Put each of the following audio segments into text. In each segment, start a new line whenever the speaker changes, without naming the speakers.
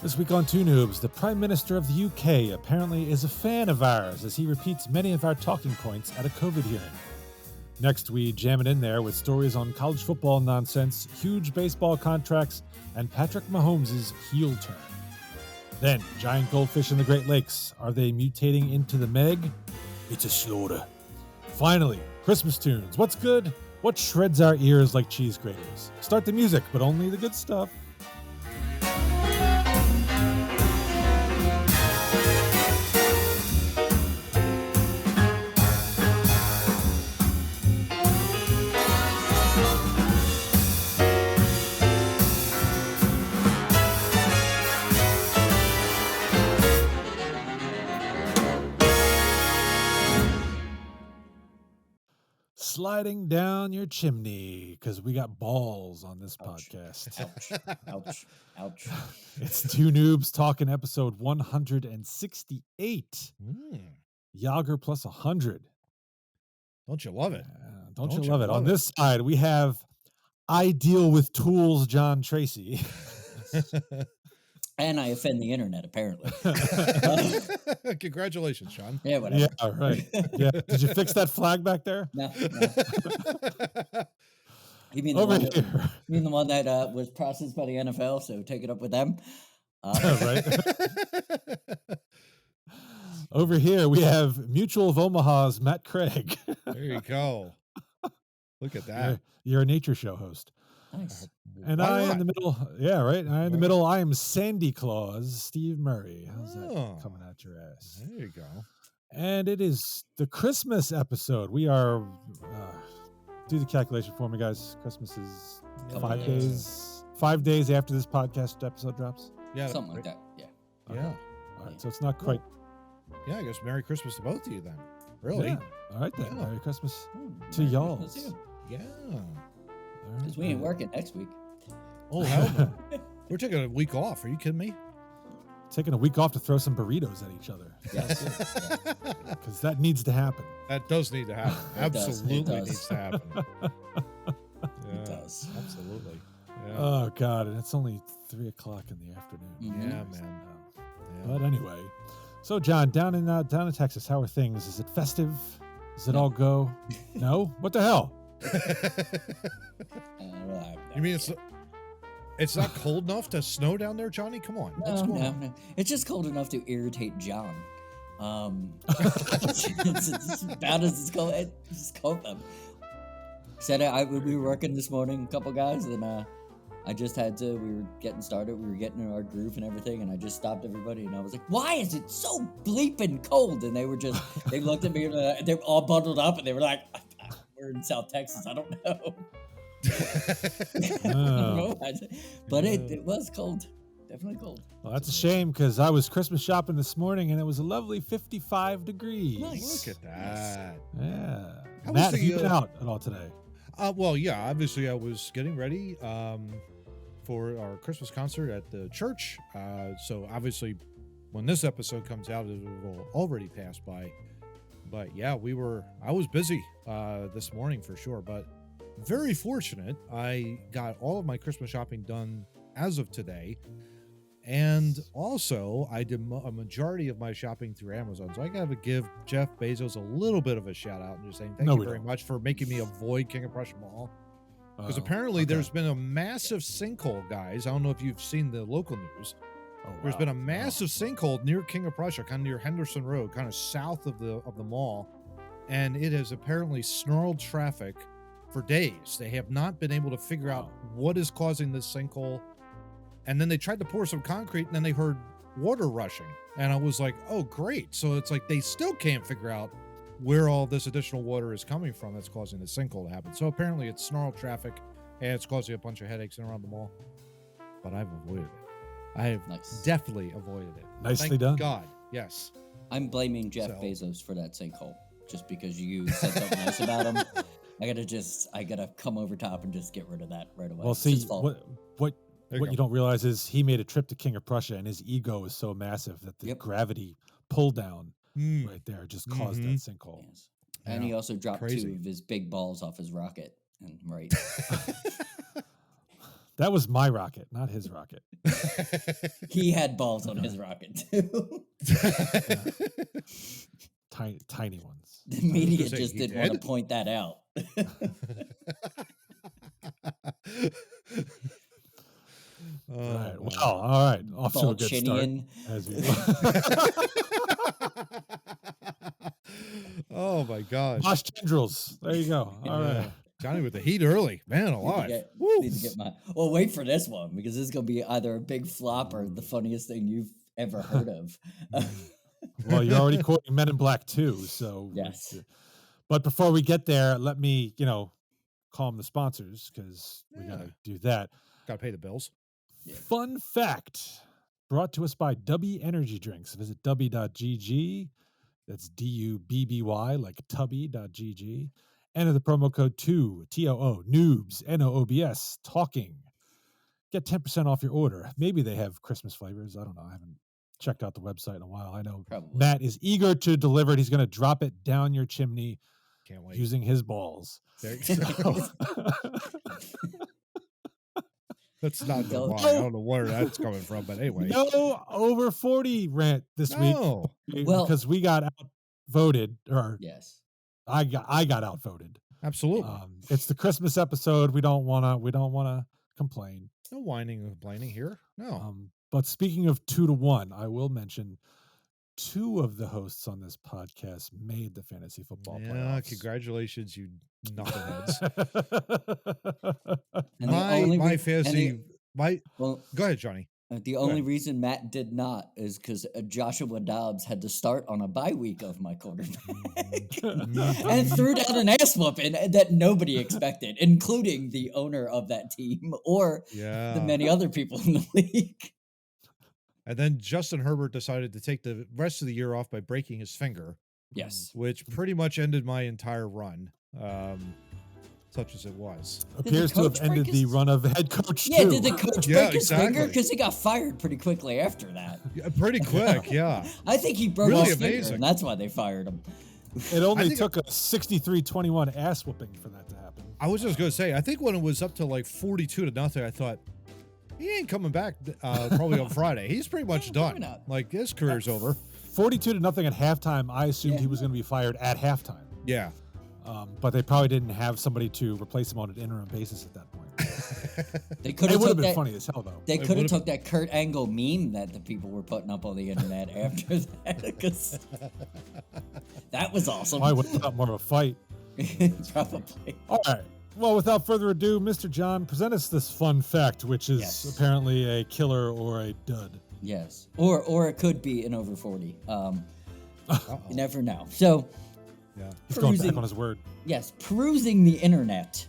This week on Two Noobs, the Prime Minister of the UK apparently is a fan of ours as he repeats many of our talking points at a COVID hearing. Next, we jam it in there with stories on college football nonsense, huge baseball contracts, and Patrick Mahomes' heel turn. Then, giant goldfish in the Great Lakes. Are they mutating into the Meg? It's a slaughter. Finally, Christmas tunes. What's good? What shreds our ears like cheese graters? Start the music, but only the good stuff. Sliding down your chimney because we got balls on this podcast.
Ouch.
It's Two Noobs talking episode 168. Yager plus 100.
Don't you love it?
Don't you love it? On this side, we have I deal with tools, John Tracy.
And I offend the internet, apparently.
Congratulations, Sean.
Yeah, whatever.
Yeah, right. Yeah. Did you fix that flag back there?
No. You mean
Over
the
here.
one that was processed by the NFL, so take it up with them?
Right. Over here, we have Mutual of Omaha's Matt Craig.
There you go. Look at that.
You're a nature show host.
Nice.
And I in the middle, yeah, right. I in the middle, I am Sandy Claus, Steve Murray. How's that coming out your ass?
There you go.
And it is the Christmas episode. We are, do the calculation for me, guys. Christmas is 5 days. 5 days after this podcast episode drops.
Yeah,
Something like that. Yeah.
Okay.
Yeah.
All right. So it's not quite.
Yeah, I guess Merry Christmas to both of you then. Really?
Yeah. All right then.
Yeah.
Merry Christmas to
Merry
y'all.
Christmas to you.
Yeah.
Because we ain't working next week.
Oh, hell no. We're taking a week off. Are you kidding me?
Taking a week off to throw some burritos at each other.
Yes.
Because that needs to happen.
That does need to happen. Absolutely
does.
needs to happen.
It does.
Absolutely. Yeah.
Oh, God. And it's only 3 o'clock in the afternoon.
Mhm.
Yeah, man. Yeah.
But anyway. So, John, down in Texas, how are things? Is it festive? Does it all go? No? What the hell?
You mean it's not cold enough to snow down there, Johnny? Come on. What's going on?
No. It's just cold enough to irritate John. It's about as it's cold. It's just cold. Said we were working this morning, a couple guys, and I just had to. We were getting started. We were getting in our groove and everything, and I just stopped everybody, and I was like, "Why is it so bleeping cold?" And they looked at me, and they're all bundled up, and they were like, "We're in South Texas. I don't know." I don't know. But it was cold. Definitely cold.
Well, that's a shame because I was Christmas shopping this morning and it was a lovely 55 degrees.
Nice.
Look at that.
Yeah.
How
Matt,
was
have you been out at all today?
Well, yeah, obviously I was getting ready for our Christmas concert at the church. So obviously when this episode comes out, it will already pass by. But yeah, I was busy this morning for sure, but very fortunate. I got all of my Christmas shopping done as of today. And also, I did a majority of my shopping through Amazon. So I got to give Jeff Bezos a little bit of a shout out and just saying thank you very much for making me avoid King of Prussia Mall. Because apparently there's been a massive sinkhole, guys. I don't know if you've seen the local news. There's been a massive sinkhole near King of Prussia, kind of near Henderson Road, kind of south of the mall. And it has apparently snarled traffic for days. They have not been able to figure out what is causing this sinkhole. And then they tried to pour some concrete and then they heard water rushing. And I was like, oh, great. So it's like they still can't figure out where all this additional water is coming from that's causing the sinkhole to happen. So apparently it's snarled traffic and it's causing a bunch of headaches around the mall. But I've avoided it. I have definitely avoided it.
Nicely done.
Thank God. Yes.
I'm blaming Jeff Bezos for that sinkhole just because you said something nice about him. I gotta come over top and just get rid of that right away.
Well, see, what you don't realize is he made a trip to King of Prussia and his ego is so massive that the gravity pull down right there just caused that sinkhole.
Yes. And he also dropped 2 of his big balls off his rocket. And
That was my rocket, not his rocket.
He had balls on his rocket too.
Tiny ones.
The media
say
just
he
didn't want to
did?
point that out.
Oh,
Right.
man.
Well, all right. Off to a good start.
Balchinian.
As we
Oh my gosh.
Mosh tendrils. There you go. All
Yeah.
right.
Johnny with the heat early. Man alive.
Need to get my. Well, wait for this one because this is gonna be either a big flop or the funniest thing you've ever heard of.
Well, you're already quoting Men in Black 2, so
Yes.
But before we get there, let me, calm the sponsors because we
Yeah.
gotta do that.
Gotta pay the bills.
Yeah.
Fun fact brought to us by Dubby Energy Drinks. Visit dubby.gg. That's DUBBY, like tubby.gg. Enter the promo code TOO, Noobs, NOOBS, talking. Get 10% off your order. Maybe they have Christmas flavors. I don't know. I haven't checked out the website in a while. I know
Probably.
Matt is eager to deliver it. He's going to drop it down your chimney
Can't wait.
using his balls.
There you go. That's not the
No.
why. I don't know where that's coming from, but anyway.
No over 40 rant this week
No.
Well-
because we got outvoted, or
Yes.
I got outvoted.
Absolutely.
It's the Christmas episode. We don't wanna complain.
No whining and complaining here. No.
But speaking of 2-1, I will mention 2 of the hosts on this podcast made the fantasy football
Yeah,
playoffs.
congratulations, you knuckleheads.
And the only
my
re-
fantasy.
and
My
Well,
go ahead, Johnny.
the only reason Matt did not is because Joshua Dobbs had to start on a bye week of my quarterback and threw down an ass whooping that nobody expected, including the owner of that team or
Yeah.
the many other people in the league.
And then Justin Herbert decided to take the rest of the year off by breaking his finger,
Yes.
which pretty much ended my entire run, such as it was.
Appears to have
coach break
ended the
his-
run of head coach
Yeah,
too.
did the coach
Yeah,
break his finger?
exactly.
Because he got fired pretty quickly after that.
Yeah, pretty quick, yeah.
I think he broke
Really
his finger,
amazing.
and that's why they fired him.
It
I
only
think
took a 63-21 ass whooping for that to happen.
I was just going to say, I think when it was up to like 42-0, I thought, he ain't coming back probably on Friday. He's pretty much
probably
done.
not.
Like, his career's over.
42-0 at halftime. I assumed
Yeah.
he was going to be fired at halftime.
Yeah.
But they probably didn't have somebody to replace him on an interim basis at that point.
They could
It
have
would have
took
been
that.
funny as hell, though.
They
It
could have
would've-
took that Kurt Angle meme that the people were putting up on the internet after that, because that was awesome.
I would have thought more of a fight.
Probably.
All right. Well, without further ado, Mr. John, present us this fun fact, which is
Yes.
apparently a killer or a dud.
Yes. Or it could be an over 40.
Uh-oh.
You never know. So,
Yeah.
He's going back
Perusing-
on his word.
yes, perusing the internet,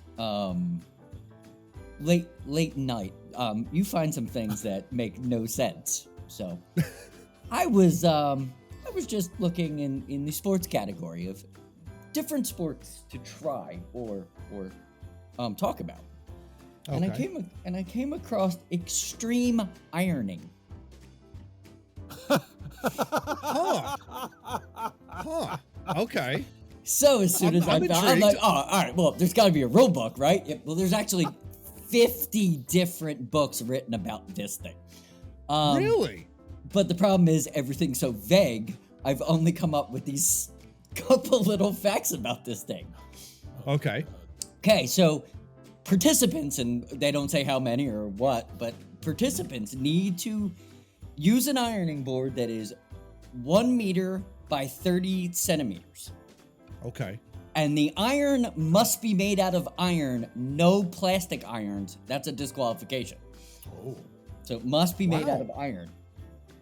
late night, you find some things that make no sense. So, I was just looking in the sports category of different sports to try or talk about. And I came across extreme ironing.
Huh. Huh. Okay.
So as soon
I'm-
as
I'm
I'm
intrigued.
like, oh, all right, well, there's got to be a rule book, right? Yeah, well, there's actually 50 different books written about this thing.
Really?
But the problem is everything's so vague. I've only come up with these couple little facts about this thing.
Okay.
Okay, so participants, and they don't say how many or what, but participants need to use an ironing board that is 1 meter by 30 centimeters.
Okay.
And the iron must be made out of iron, no plastic irons. That's a disqualification.
Oh.
So it must be made out
Wow.
of iron.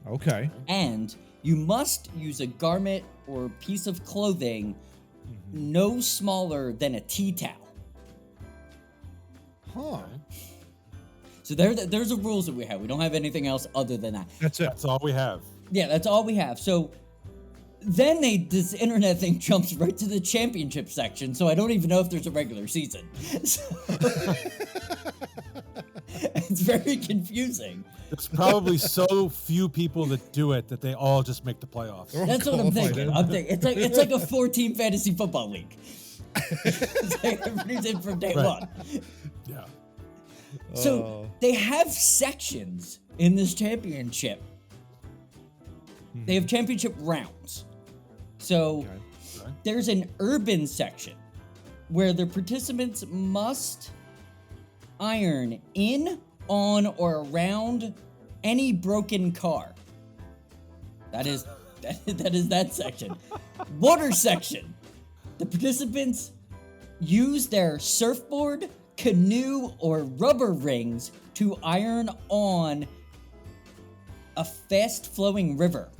Okay.
And you must use a garment or piece of clothing no smaller than a tea towel.
Huh.
So there's the rules that we have. We don't have anything else other than that.
That's it.
That's all we have.
Yeah, that's all we have. So then this internet thing jumps right to the championship section, so I don't even know if there's a regular season. So, it's very confusing.
There's probably so few people that do it that they all just make the playoffs.
They're all
That's what I'm
qualified
thinking.
in.
I'm thinking it's like a 4-team fantasy football league. It's like everybody's in from day
Right.
one.
Yeah.
So they have sections in this championship. They have championship rounds. So there's an urban section where the participants must iron in, on, or around any broken car. That is that section. Water section. The participants use their surfboard, canoe, or rubber rings to iron on a fast-flowing river.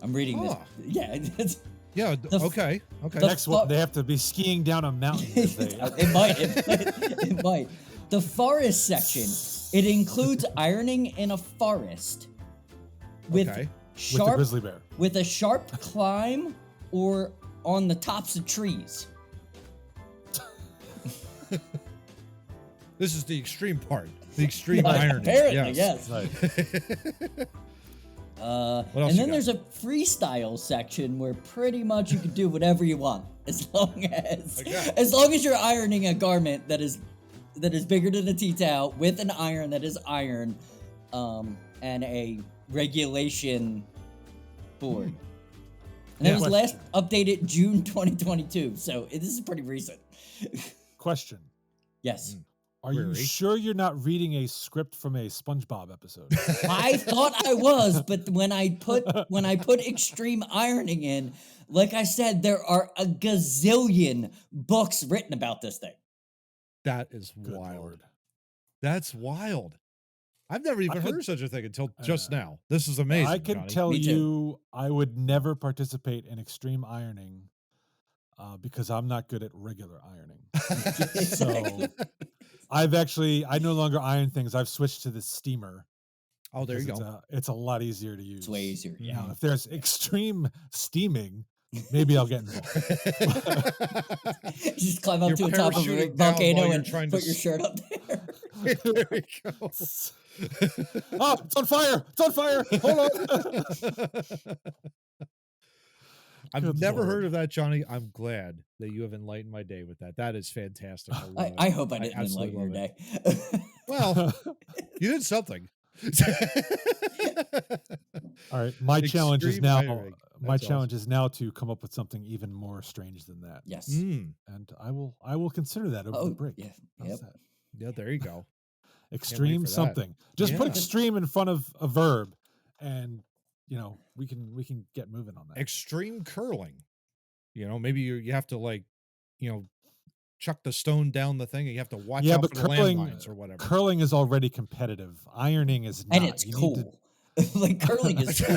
I'm reading this. Yeah.
Yeah. Okay.
Next one, they have to be skiing down a mountain.
It might. The forest section. It includes ironing in a forest with
with a grizzly bear.
with a sharp climb or on the tops of trees.
This is the extreme part. The extreme ironing.
Apparently, yes.
Right.
And then there's a freestyle section where pretty much you can do whatever you want as long as you're ironing a garment that is bigger than a tea towel with an iron that is iron, and a regulation board. And it was last updated June 2022, so this is pretty recent.
Question.
Yes.
Are you sure you're not reading a script from a SpongeBob episode?
I thought I was, but when I put extreme ironing in, like I said, there are a gazillion books written about this thing.
That is wild. That's wild. I've never even heard of such a thing until just now. This is amazing.
I can tell you, I would never participate in extreme ironing because I'm not good at regular ironing. So I no longer iron things. I've switched to the steamer.
Oh, there you go.
It's a lot easier to use.
It's way easier. Yeah.
Now, if there's extreme steaming, maybe I'll get involved.
Just climb up to the top of a volcano and put your shirt up there.
There you go.
Oh, it's on fire! It's on fire! Hold on.
I've never heard of that, Johnny. I'm glad that you have enlightened my day with that. That is fantastic.
I hope I didn't enlighten your day.
Well, you did something.
All right, my challenge is now to come up with something even more strange than that.
Yes.
And I will consider that over the break.
Yeah.
Yeah, there you go.
Extreme something. Just put extreme in front of a verb, and we can get moving on that.
Extreme curling. Maybe you have to chuck the stone down the thing, and you have to watch out for the landmines or whatever.
Curling is already competitive. Ironing is not.
And it's cool. Like curling is cool.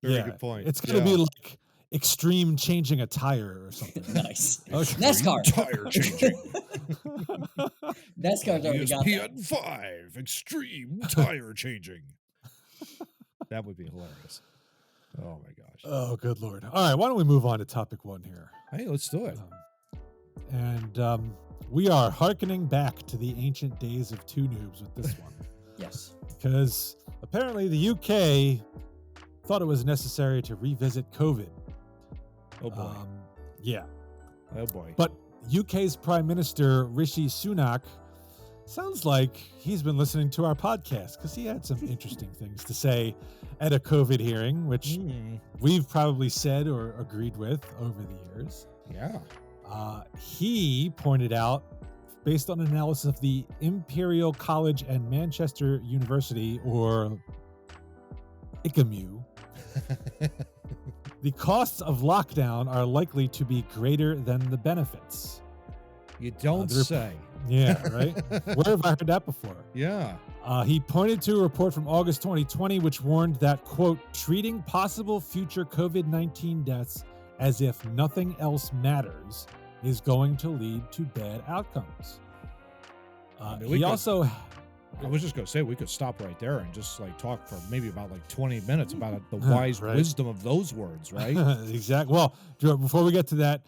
Very good point.
It's gonna be like extreme changing a tire or something.
Nice.
Okay.
NASCAR.
Tire changing.
NASCAR's already got that.
ESPN 5 extreme tire changing. That would be hilarious. Oh my gosh.
Oh, good Lord. All right, why don't we move on to topic 1 here?
Hey, let's do it.
We are hearkening back to the ancient days of Two Noobs with this one.
Yes.
Because apparently the UK thought it was necessary to revisit COVID.
Oh boy.
Yeah.
Oh boy.
But UK's Prime Minister Rishi Sunak sounds like he's been listening to our podcast because he had some interesting things to say at a COVID hearing, which we've probably said or agreed with over the years.
Yeah.
He pointed out, based on analysis of the Imperial College and Manchester University, or ICAMU, the costs of lockdown are likely to be greater than the benefits.
You don't say.
Yeah, right? Where have I heard that before?
Yeah.
He pointed to a report from August 2020, which warned that, quote, treating possible future COVID-19 deaths as if nothing else matters is going to lead to bad outcomes.
I was just going to say, we could stop right there and just talk for maybe about 20 minutes about the wise wisdom of those words, right?
Exactly. Well, before we get to that,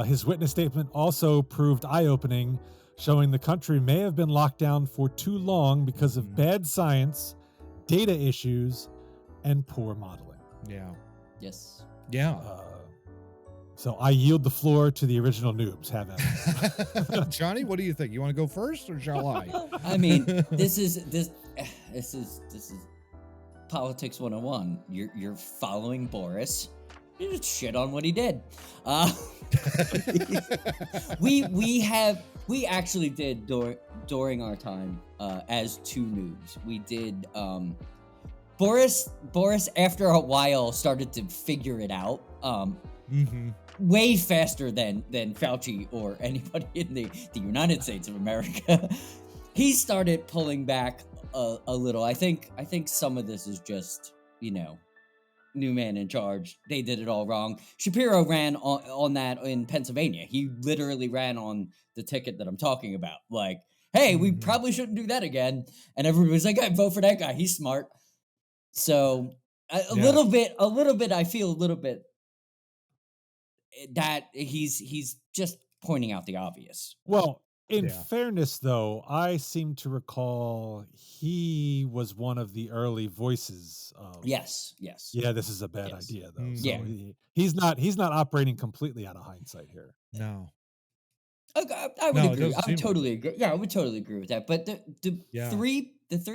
his witness statement also proved eye-opening, showing the country may have been locked down for too long because of bad science, data issues, and poor modeling.
Yeah.
Yes.
Yeah.
So I yield the floor to the original noobs. Have at it.
Johnny, what do you think? You want to go first, or shall I?
I mean, this is politics 101. You're following Boris. You just shit on what he did. We actually did during our time as Two Noobs. We did Boris after a while started to figure it out. Way faster than Fauci or anybody in the United States of America. He started pulling back a little. I think some of this is just, new man in charge. They did it all wrong. Shapiro ran on that in Pennsylvania. He literally ran on the ticket that I'm talking about. Like, hey, we probably shouldn't do that again. And everybody was like, hey, vote for that guy. He's smart. So a little bit, I feel a little bit that he's just pointing out the obvious.
Well, in fairness, though, I seem to recall he was one of the early voices of.
Yes.
Yeah, this is a bad idea, though. So
Yeah.
he's not operating completely out of hindsight here.
No.
I would agree. I would totally agree. Yeah, I would totally agree with that. But the three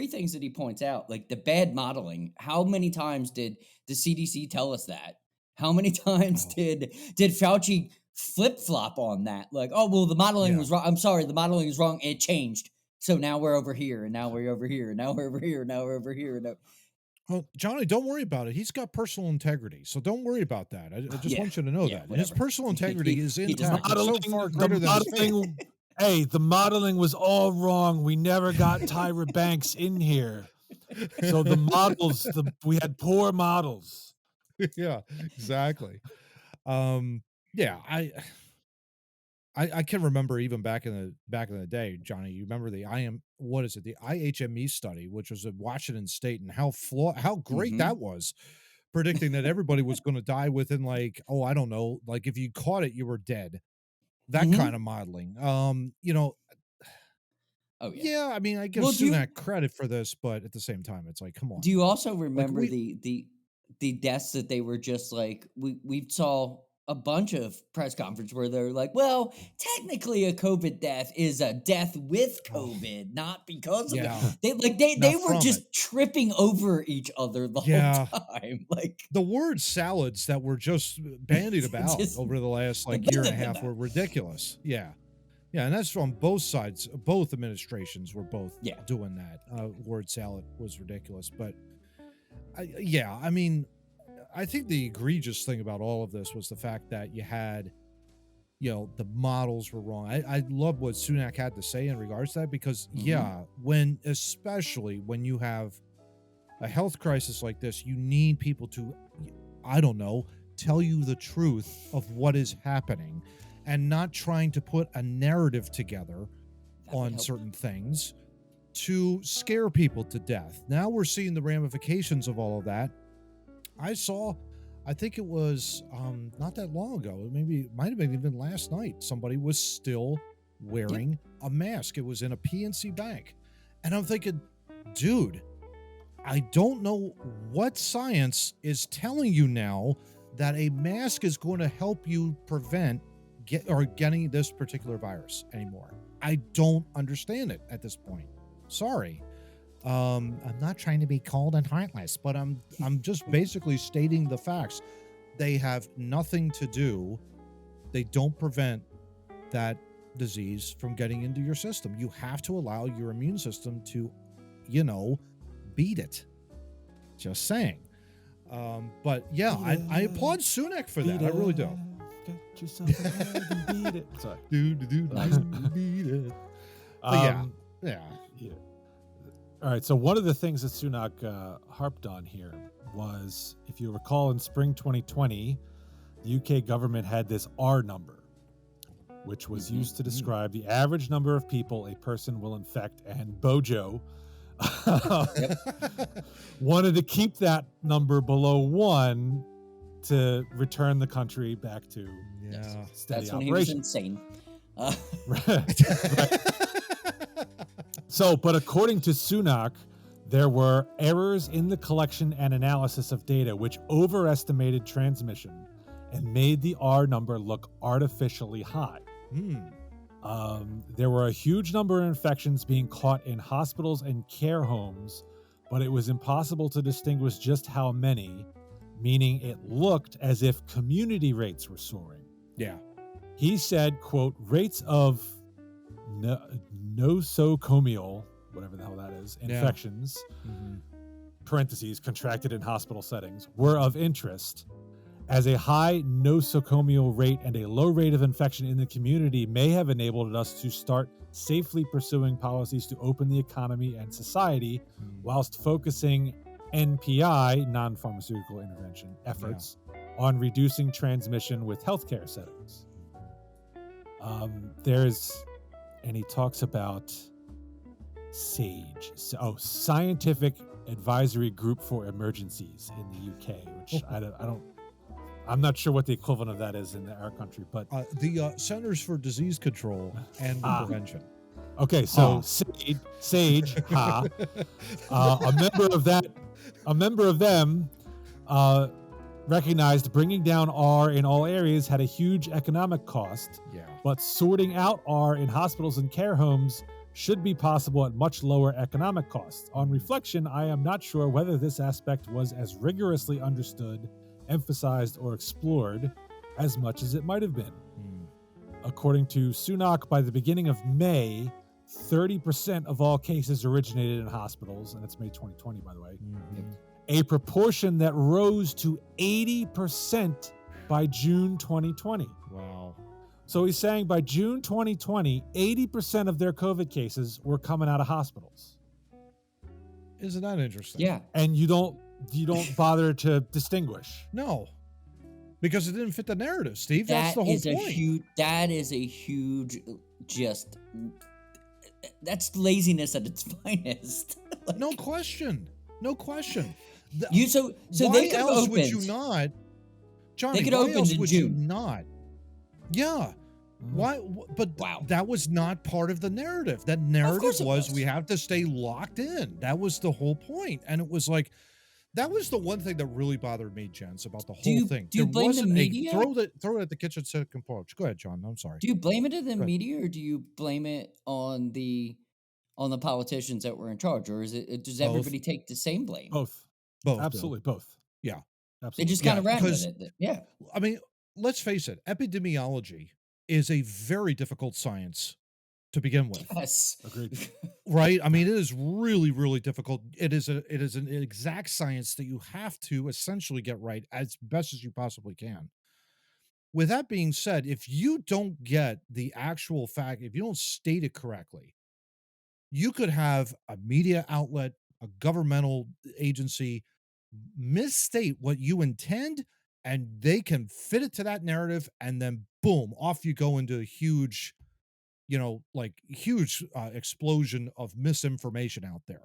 things that he points out, like the bad modeling, how many times did the CDC tell us that? How many times did Fauci flip-flop on that? Like, oh, well, the modeling was wrong. I'm sorry, the modeling is wrong. It changed. So now we're over here, and now we're over here, and now we're over here, and now we're over here. And
Well, Johnny, don't worry about it. He's got personal integrity, so don't worry about that. I just want you to know that. His personal integrity is intact. So far greater than
hey, the modeling was all wrong. We never got Tyra Banks in here. So the models, we had poor models.
Yeah, exactly. I can remember even back in the day, Johnny. You remember the IHME study, which was at Washington State, and how great that was, predicting that everybody was going to die within I don't know, like if you caught it, you were dead. That kind of modeling.
Oh yeah.
I mean, I give Sunak credit for this, but at the same time, it's like, come on.
Do you also remember the deaths that they were just like, we saw a bunch of press conference where they're like, well, technically a COVID death is a death with COVID, not because of it. They were just tripping over each other the whole time. Like
the word salads that were just bandied about over the last year and a half were ridiculous. Yeah, and that's from both sides. Both administrations were both doing that. Word salad was ridiculous, but I mean, I think the egregious thing about all of this was the fact that you had, the models were wrong. I love what Sunak had to say in regards to that, because especially when you have a health crisis like this, you need people to, I don't know, tell you the truth of what is happening, and not trying to put a narrative together on certain things to scare people to death. Now we're seeing the ramifications of all of that. I think it was not that long ago, it might have been even last night, somebody was still wearing a mask. It was in a PNC bank. And I'm thinking, dude, I don't know what science is telling you now that a mask is going to help you prevent getting this particular virus anymore. I don't understand it at this point. Sorry. I'm not trying to be cold and heartless, but I'm just basically stating the facts. They have nothing to do. They don't prevent that disease from getting into your system. You have to allow your immune system to, beat it. Just saying. But yeah, I applaud Sunak for that. I really do.
Get yourself and beat it. Sorry.
Dude, beat it. But yeah.
All right, so one of the things that Sunak harped on here was, if you recall, in spring 2020, the UK government had this R number, which was used to describe the average number of people a person will infect, and Bojo wanted to keep that number below 1 to return the country back to steady
That's when
operation.
he was insane.
Right. So, but according to Sunak, there were errors in the collection and analysis of data which overestimated transmission and made the R number look artificially high. There were a huge number of infections being caught in hospitals and care homes, but it was impossible to distinguish just how many, meaning it looked as if community rates were soaring.
Yeah.
He said, quote, rates of nosocomial, whatever the hell that is, infections, parentheses, contracted in hospital settings, were of interest, as a high nosocomial rate and a low rate of infection in the community may have enabled us to start safely pursuing policies to open the economy and society whilst focusing NPI, non-pharmaceutical intervention, efforts on reducing transmission with healthcare settings. And he talks about SAGE, Scientific Advisory Group for Emergencies in the UK, which I'm not sure what the equivalent of that is in our country, but
the Centers for Disease Control and Prevention.
Okay, so SAGE, a member of them recognized bringing down R in all areas had a huge economic cost.
Yeah.
But sorting out R in hospitals and care homes should be possible at much lower economic costs. On reflection, I am not sure whether this aspect was as rigorously understood, emphasized, or explored as much as it might have been. According to Sunak, by the beginning of May, 30% of all cases originated in hospitals, and it's May 2020, by the way, a proportion that rose to 80% by June 2020.
Wow.
So he's saying by June 2020, 80% of their COVID cases were coming out of hospitals.
Isn't that interesting?
Yeah.
And you don't bother to distinguish.
No. Because it didn't fit the narrative, Steve. That's the whole point.
That is a huge, that's laziness at its finest.
No question. No question.
So
why
they could have
else
opened.
would you not, Johnny?
They could
why
open
else
in
would
June.
you not? Yeah. Why? But that was not part of the narrative. That narrative was we have to stay locked in. That was the whole point. And it was like, that was the one thing that really bothered me, gents, about the whole thing.
Do you blame the media?
Throw it at the kitchen sink approach. Go ahead, John. I'm sorry.
Do you blame it on the media, or do you blame it on the politicians that were in charge, or does everybody take the same blame?
Both. Absolutely both.
Yeah.
They
Absolutely.
just kind of ran with it. Yeah.
I mean, let's face it. Epidemiology is a very difficult science to begin with.
Yes.
Agreed.
Right? I mean, it is really, really difficult. It is an exact science that you have to essentially get right as best as you possibly can. With that being said, if you don't get the actual fact, if you don't state it correctly, you could have a media outlet, a governmental agency misstate what you intend, and they can fit it to that narrative, and then boom, off you go into a huge explosion of misinformation out there.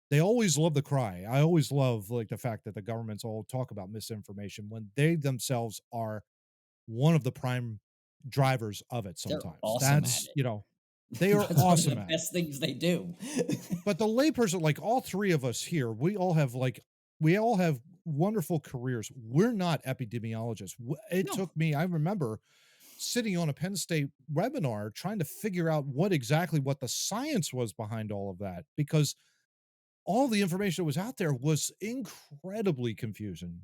They always love the cry. I always love the fact that the governments all talk about misinformation when they themselves are one of the prime drivers of it sometimes.
They're awesome
That's,
at it.
They are awesome
one of the
at
best things they do.
But the layperson, like all three of us here, we all have wonderful careers. We're not epidemiologists. It took me, I remember sitting on a Penn State webinar trying to figure out what the science was behind all of that, because all the information that was out there was incredibly confusing.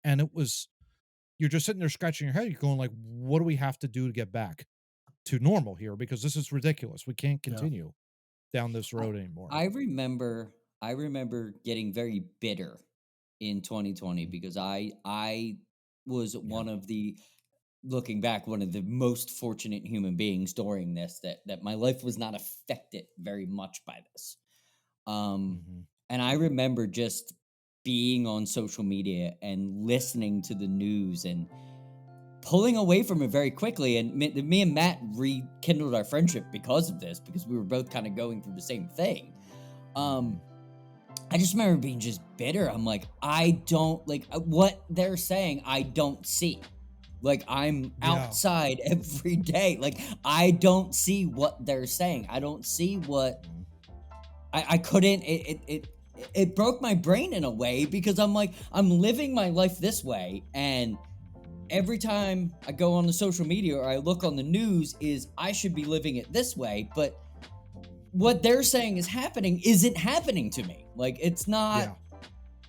And you're just sitting there scratching your head. You're going like, what do we have to do to get back to normal here? Because this is ridiculous. We can't continue down this road anymore.
I remember getting very bitter in 2020 because I was one of the, looking back, one of the most fortunate human beings during this, that my life was not affected very much by this. And I remember just being on social media and listening to the news and pulling away from it very quickly. And me and Matt rekindled our friendship because of this, because we were both kind of going through the same thing. I just remember being just bitter. I'm like, I don't like what they're saying. I don't see. Like, I'm outside every day. Like, I don't see what they're saying. I don't see what I couldn't. It broke my brain in a way, because I'm like, I'm living my life this way, and every time I go on the social media or I look on the news is I should be living it this way, but what they're saying is happening isn't happening to me. Like it's not,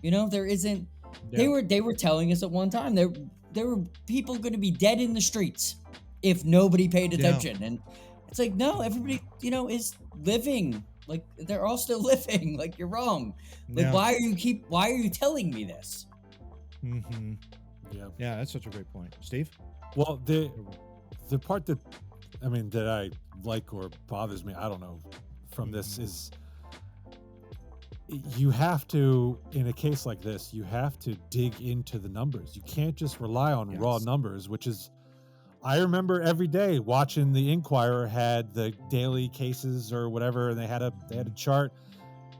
there isn't.
Yeah.
They were telling us at one time there were people going to be dead in the streets if nobody paid attention, and it's like no, everybody is living. Like they're all still living. Like you're wrong. Like why are you telling me this?
Mm-hmm. Yeah, that's such a great point, Steve.
Well, the part that I like or bothers me, I don't know, from this is you have to, in a case like this, you have to dig into the numbers. You can't just rely on raw numbers, which is, I remember every day watching the Inquirer had the daily cases or whatever, and they had a chart,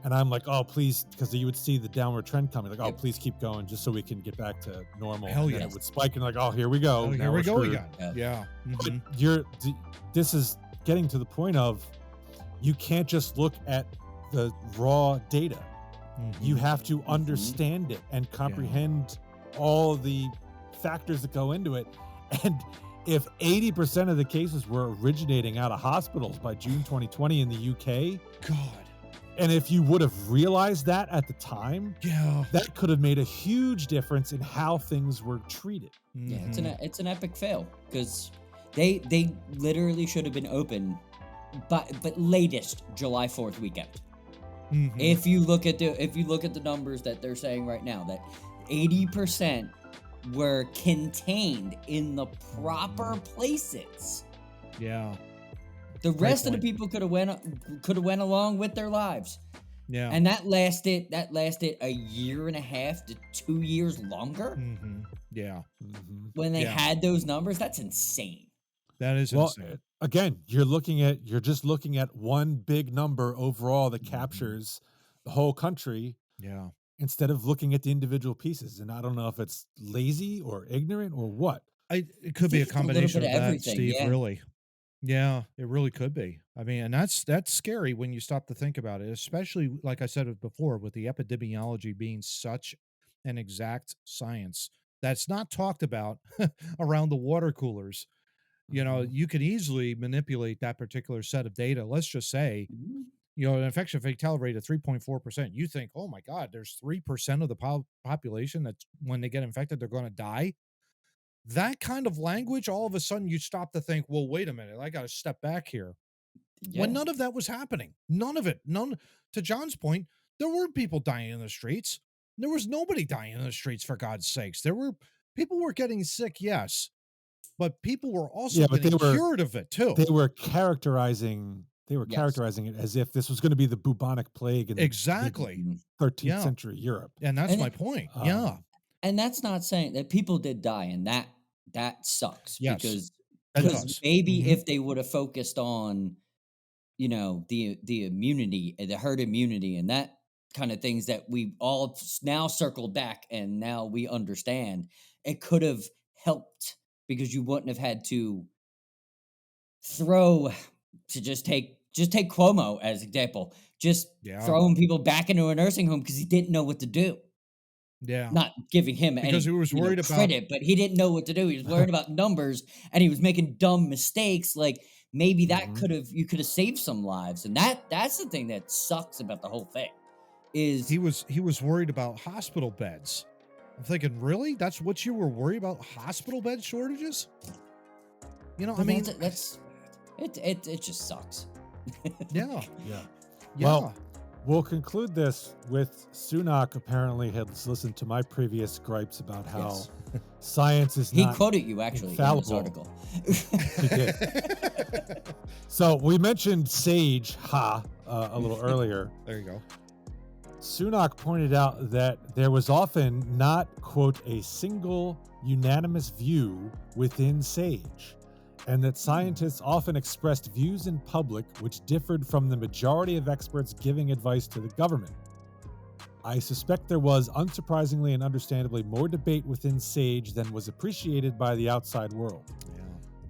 and I'm like, oh please, because you would see the downward trend coming, like, oh please keep going, just so we can get back to normal.
Hell
and then it would spike, and like, oh here we go,
here we go again.
But this is getting to the point of you can't just look at the raw data. You have to understand it and comprehend all the factors that go into it. And if 80% of the cases were originating out of hospitals by June 2020 in the UK, and if you would have realized that at the time, that could have made a huge difference in how things were treated.
Yeah, it's an epic fail, because they literally should have been open, but latest July 4th weekend. If you look at the numbers that they're saying right now, that 80% were contained in the proper places.
Yeah.
The rest of the people could have went along with their lives.
Yeah.
And that lasted a year and a half to 2 years longer.
Yeah.
When they had those numbers, that's insane.
That is insane.
Again, you're just looking at one big number overall that captures the whole country.
Yeah.
Instead of looking at the individual pieces. And I don't know if it's lazy or ignorant or what.
It could be a combination of that, Steve,
yeah.
Really. Yeah, it really could be. I mean, and that's scary when you stop to think about it, especially like I said before, with the epidemiology being such an exact science that's not talked about around the water coolers. You could easily manipulate that particular set of data. Let's just say, an infection fatality rate of 3.4%. You think, oh my God, there's 3% of the population that's when they get infected, they're going to die. That kind of language, all of a sudden you stop to think, well, wait a minute, I got to step back here. When none of that was happening, none of it, to John's point, there weren't people dying in the streets. There was nobody dying in the streets, for God's sakes. People were getting sick, yes, but people were also getting cured of it too.
They were characterizing it as if this was going to be the bubonic plague in the 13th century Europe.
And that's my point.
And that's not saying that people did die, and that sucks.
Yes,
because maybe if they would have focused on, the immunity, the herd immunity, and that kind of things that we all now circled back and now we understand, it could have helped, because you wouldn't have had to just take Cuomo as example, throwing people back into a nursing home because he didn't know what to do.
Yeah.
Not giving him
because he was worried about
credit, but he didn't know what to do. He was worried about numbers, and he was making dumb mistakes. Like maybe that you could have saved some lives, and that's the thing that sucks about the whole thing. Is
he was worried about hospital beds. I'm thinking, really? That's what you were worried about? Hospital bed shortages?
It just sucks.
Yeah.
Well, we'll conclude this with Sunak apparently has listened to my previous gripes about how science is not
He quoted you actually
infallible.
in this article.
He did. So we mentioned SAGE, a little earlier.
There you go.
Sunak pointed out that there was often not, quote, a single unanimous view within SAGE, and that scientists often expressed views in public which differed from the majority of experts giving advice to the government. I suspect there was, unsurprisingly and understandably, more debate within SAGE than was appreciated by the outside world.
Yeah.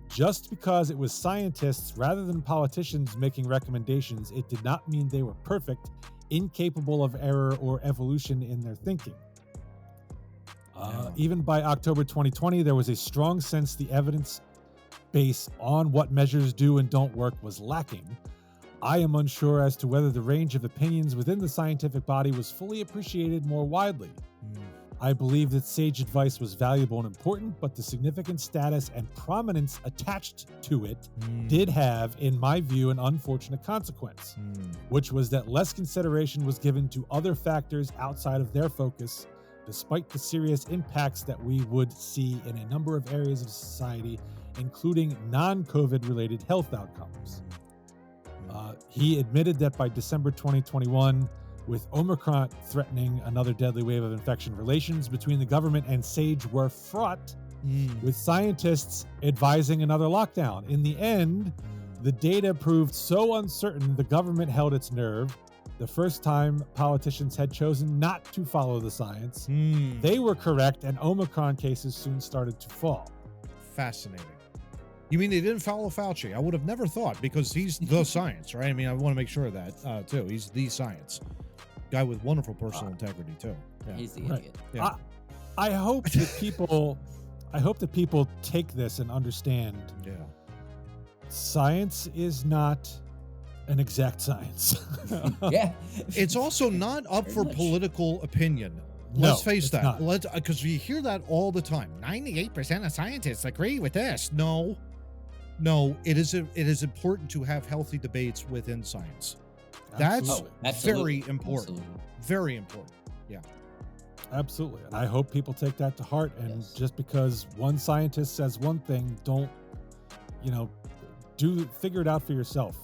Just because it was scientists rather than politicians making recommendations, it did not mean they were perfect, incapable of error or evolution in their thinking. Even by October 2020, there was a strong sense the evidence base on what measures do and don't work was lacking. I am unsure as to whether the range of opinions within the scientific body was fully appreciated more widely. I believe that sage advice was valuable and important, but the significant status and prominence attached to it did have, in my view, an unfortunate consequence, which was that less consideration was given to other factors outside of their focus, despite the serious impacts that we would see in a number of areas of society, including non-COVID related health outcomes. He admitted that by December 2021, with Omicron threatening another deadly wave of infection, relations between the government and SAGE were fraught, with scientists advising another lockdown. In the end, the data proved so uncertain the government held its nerve. The first time politicians had chosen not to follow the science. They were correct, and Omicron cases soon started to fall.
Fascinating. You mean they didn't follow Fauci? I would have never thought, because he's the science, right? I mean, I want to make sure of that, too. He's the science. Guy with wonderful personal integrity, too. Yeah.
He's the idiot.
Yeah.
I hope that people take this and understand science is not an exact science.
Yeah.
It's also not up for political opinion.
No,
Let's face
it's
that.
not.
Because we hear that all the time. 98% of scientists agree with this. No, it is important to have healthy debates within science. That's
Absolutely.
very important.
Absolutely.
Very important. Yeah.
Absolutely. And I hope people take that to heart. And just because one scientist says one thing, don't, figure it out for yourself.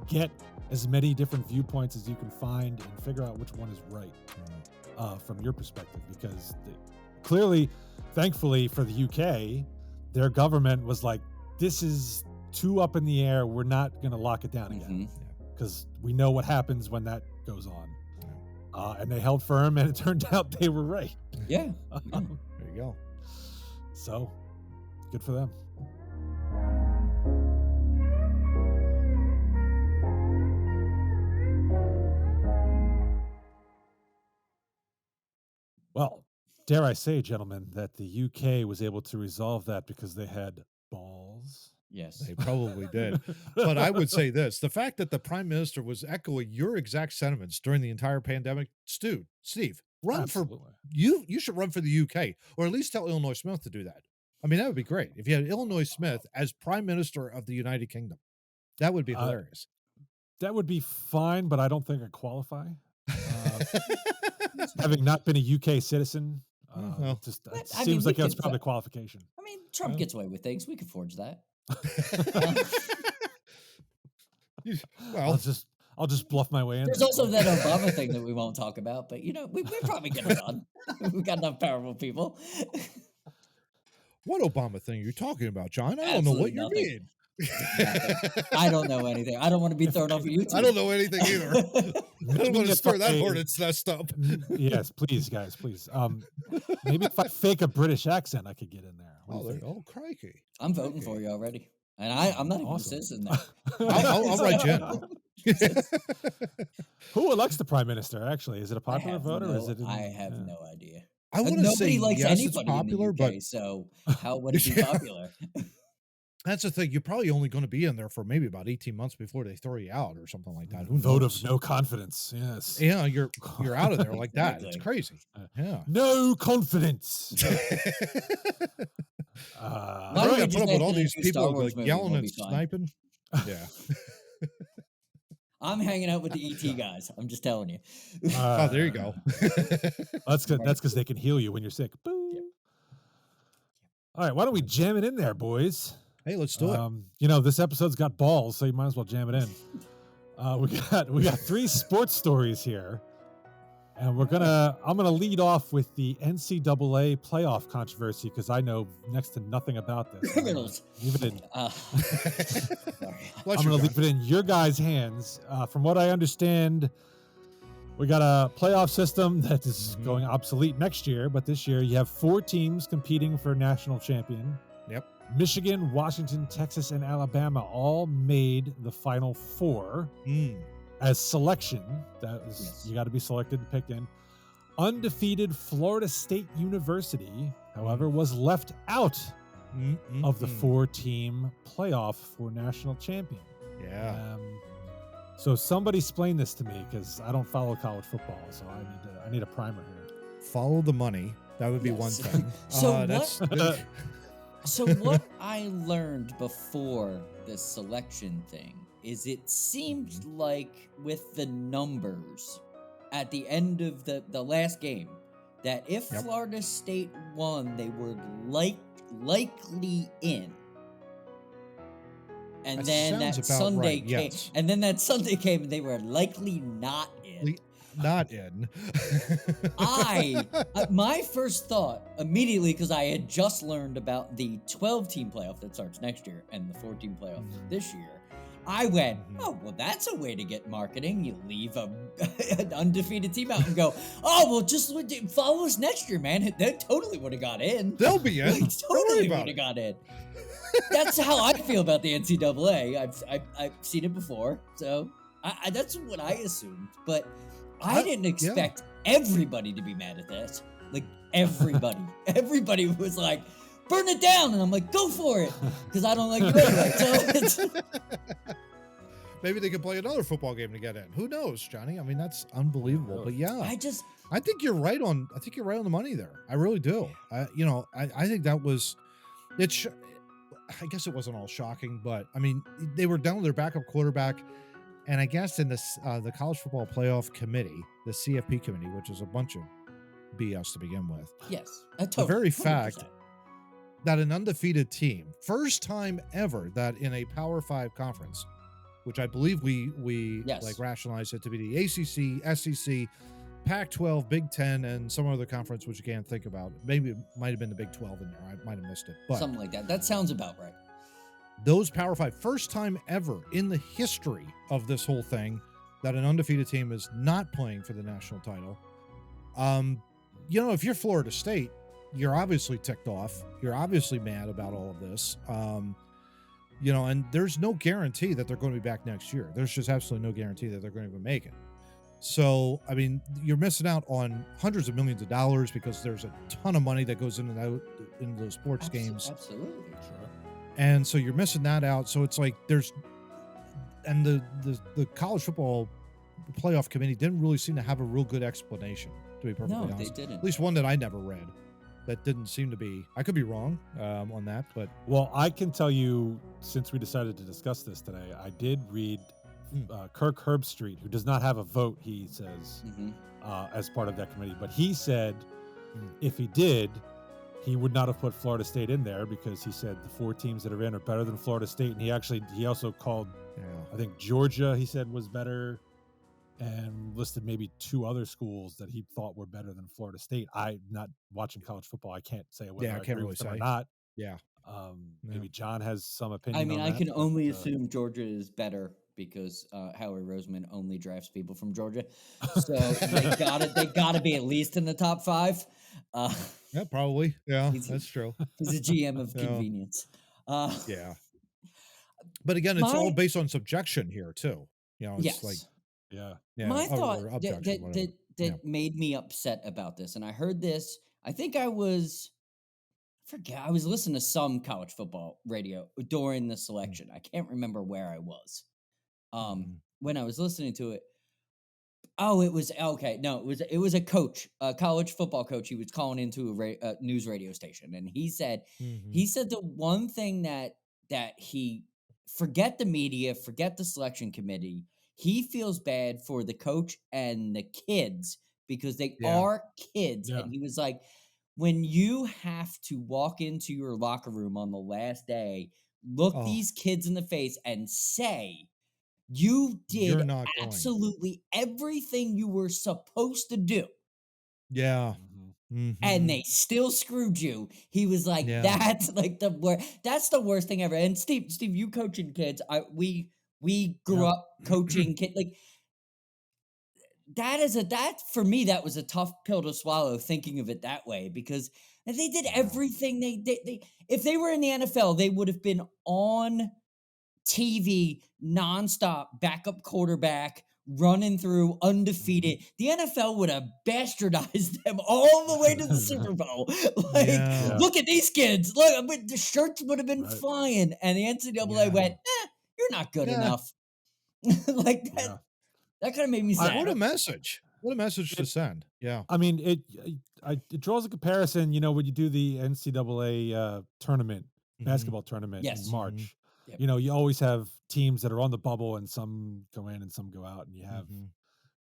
Get as many different viewpoints as you can find and figure out which one is right from your perspective. Because clearly, thankfully for the UK, their government was like, this is too up in the air. We're not going to lock it down again. Because we know what happens when that goes on. And they held firm, and it turned out they were right.
Yeah.
There you go.
So, good for them. Well, dare I say, gentlemen, that the UK was able to resolve that because they had balls.
Yes.
They probably did. But I would say this, the fact that the prime minister was echoing your exact sentiments during the entire pandemic, Steve, run
Absolutely.
for you should run for the UK, or at least tell Illinois Smith to do that. I mean, that would be great. If you had Illinois Smith as prime minister of the United Kingdom, that would be hilarious.
That would be fine, but I don't think I qualify. Having not been a UK citizen, it seems like that's probably a qualification.
I mean, Trump gets away with things. We could forge that.
Well,
I'll just bluff my way in.
There's also that Obama thing that we won't talk about, but we're probably get it done. We've got enough powerful people.
What Obama thing are you talking about, John? I don't know what you mean.
I don't know anything. I don't want to be thrown over YouTube.
I don't know anything either. I don't want to stir that hornet's nest up.
Yes, please, guys, please. Maybe if I fake a British accent, I could get in there.
Oh, crikey!
I'm voting for you already, and I'm not even a citizen now.
I'll write you in.
Who elects the prime minister? Actually, is it a popular vote or is it?
I have no idea.
I want to say
likes
yes,
anybody
it's popular,
in the UK,
but
so how would it be popular?
That's the thing. You're probably only going to be in there for maybe about 18 months before they throw you out or something like that. Who knows?
Vote of no confidence. Yes.
Yeah, you're out of there like that. It's crazy. Yeah.
No confidence.
I got to put up with all these people like yelling and sniping. Yeah.
I'm hanging out with the ET guys. I'm just telling you.
Oh, there you go.
That's because they can heal you when you're sick. Boo. Yep. All right, why don't we jam it in there, boys?
Hey, let's do it.
This episode's got balls, so you might as well jam it in. We got 3 sports stories here, and I'm gonna lead off with the NCAA playoff controversy because I know next to nothing about this.
Criminals.
Leave it in.
Sorry.
I'm gonna leave it in your guys' hands. From what I understand, we got a playoff system that is going obsolete next year, but this year you have 4 teams competing for national champion.
Yep.
Michigan, Washington, Texas, and Alabama all made the Final 4 as selection. That is, you got to be selected and picked in. Undefeated Florida State University, however, was left out of the 4-team playoff for national champion.
Yeah.
So somebody explain this to me, because I don't follow college football, so I need a primer here.
Follow the money. That would be one thing.
So what I learned before the selection thing is it seemed like with the numbers at the end of the last game that if Florida State won, they were likely in. And then that Sunday came, and then that Sunday came, and they were likely not in.
Not in.
My first thought immediately, because I had just learned about the 12-team playoff that starts next year and the 4-team playoff this year, I went, oh, well, that's a way to get marketing. You leave an undefeated team out and go, oh, well, just follow us next year, man. They totally would have got in.
They'll be in.
They totally would have got in. That's how I feel about the NCAA. I've seen it before, so that's what I assumed. But I didn't expect everybody to be mad at this. Like, everybody. Everybody was like, burn it down. And I'm like, go for it. Because I don't like you anyway. So
maybe they could play another football game to get in. Who knows, Johnny? I mean, that's unbelievable. But yeah, I think you're right on. I think you're right on the money there. I really do. I think that was. I guess it wasn't all shocking, but I mean, they were down to their backup quarterback. And I guess in this, the College Football Playoff Committee, the CFP committee, which is a bunch of BS to begin with.
Yes.
The very fact that an undefeated team, first time ever that in a Power 5 conference, which I believe we like rationalize it to be the ACC, SEC, Pac-12, Big Ten, and some other conference which you can't think about. Maybe it might have been the Big 12 in there. I might have missed it. But
something like that. That sounds about right.
Those Power 5, first time ever in the history of this whole thing that an undefeated team is not playing for the national title. If you're Florida State, you're obviously ticked off. You're obviously mad about all of this. And there's no guarantee that they're going to be back next year. There's just absolutely no guarantee that they're going to even make it. So, I mean, you're missing out on hundreds of millions of dollars because there's a ton of money that goes in and out in those sports games.
Absolutely. Sure.
And so you're missing that out. So it's like and the College Football Playoff Committee didn't really seem to have a real good explanation, to be perfectly honest.
No, they didn't.
At least one that I never read. That didn't seem to be. I could be wrong on that, but
well, I can tell you, since we decided to discuss this today, I did read Kirk Herbstreit, who does not have a vote, he says, as part of that committee. But he said if he did, he would not have put Florida State in there because he said the 4 teams that are in are better than Florida State. And he also called, I think Georgia, he said was better, and listed maybe 2 other schools that he thought were better than Florida State. I'm not watching college football. I can't say whether I agree with them or not.
Yeah.
Maybe John has some opinion.
I mean,
on
I
that,
can only assume Georgia is better because Howie Roseman only drafts people from Georgia, so they gotta be at least in the top 5.
Yeah, probably. Yeah, that's true.
He's a GM of convenience.
Yeah, but again, it's all based on subjection here too. It's like
my thought that made me upset about this, and I heard this. I think I was listening to some college football radio during the selection. I can't remember where I was when I was listening to it. Oh, it was okay. No, it was a coach, a college football coach. He was calling into a news radio station, and he said the one thing that he forget the media, forget the selection committee. He feels bad for the coach and the kids because they are kids, and he was like, when you have to walk into your locker room on the last day, look these kids in the face and say, you did absolutely everything you were supposed to do.
Yeah.
And they still screwed you. He was like, that's like that's the worst thing ever. And Steve, you coaching kids. We grew up coaching kids. Like that for me, that was a tough pill to swallow, thinking of it that way, because they did everything they if they were in the NFL, they would have been on TV nonstop, backup quarterback, running through undefeated. The NFL would have bastardized them all the way to the Super Bowl. Like,
Yeah.
look at these kids. Look, but the shirts would have been
Right.
flying, and the NCAA
Yeah.
went, "You're not good
Yeah.
enough." Like that.
Yeah.
That kind of made me sad.
What a message! What a message to send. Yeah.
I mean, it draws a comparison. You know, when you do the NCAA tournament, basketball tournament
Yes.
in March,
Yep.
you know, you always have teams that are on the bubble and some go in and some go out, and you have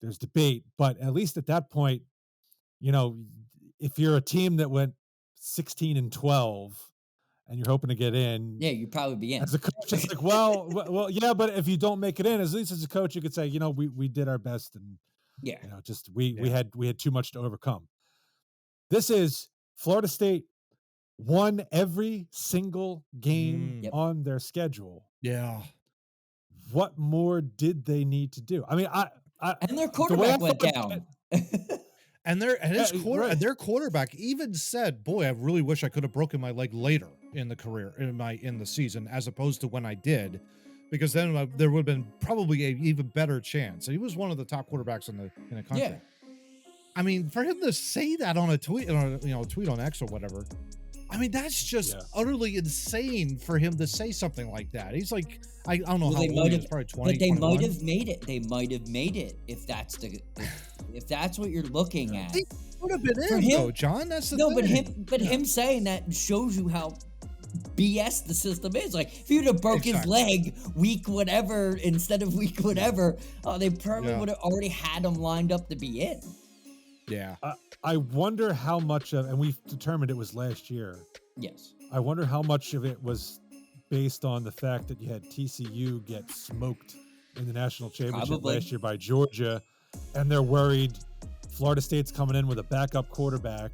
there's debate. But at least at that point, you know, if you're a team that went 16-12 and you're hoping to get in,
Yeah, you'd probably be in.
as a coach, it's like, well, yeah, but if you don't make it in, at least as a coach, you could say, you know, we did our best, and
Yeah.
you know, just we had too much to overcome. This is Florida State won every single game
Yep.
on their schedule.
Yeah.
What more did they need to do? I mean,
And their
the way I
quarterback went
thought about
down.
And their
right.
quarterback even said, "Boy, I really wish I could have broken my leg later in the career, in the season, as opposed to when I did, because then there would have been probably an even better chance." And he was one of the top quarterbacks in the country.
Yeah.
I mean, for him to say that on a tweet, tweet on X or whatever, I mean, that's just utterly insane for him to say something like that. He's like, I don't know how old he is, probably 20,
but they
21.
might have made it. They might have made it if that's if that's what you're looking at.
He would have been
For
in,
him-
though, John. That's the
No,
thing.
but him saying that shows you how BS the system is. Like, if you'd have broke his leg week whatever instead of week whatever, they probably would have already had him lined up to be in.
Yeah.
I wonder how much of, and we've determined it was last year.
Yes.
I wonder how much of it was based on the fact that you had TCU get smoked in the national championship
Probably.
last year by Georgia, and they're worried Florida State's coming in with a backup quarterback.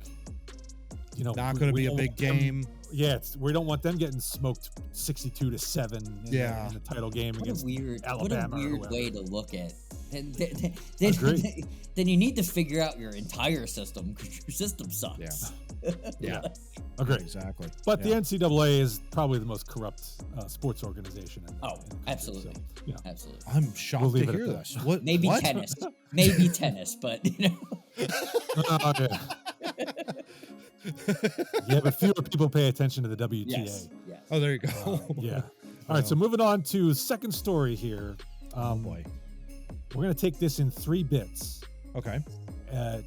You know,
Not going to be a
don't
big
want them-
game.
Yeah, we don't want them getting smoked 62-7 in the title game
What
against
a weird
Alabama.
way to look at. Then
Agreed.
then you need to figure out your entire system because your system sucks.
Yeah.
Agreed.
Exactly.
But the NCAA is probably the most corrupt sports organization. In the country,
Absolutely.
So, you know.
Absolutely.
I'm shocked
We'll
to
leave it at
hear
that.
this. What?
Maybe
what?
tennis. Maybe tennis, but you know.
Yeah. Yeah, but fewer people pay attention to the WTA.
Yes.
Oh, there you go.
Yeah. All right, so moving on to second story here.
Oh boy.
We're going to take this in 3 bits,
Okay.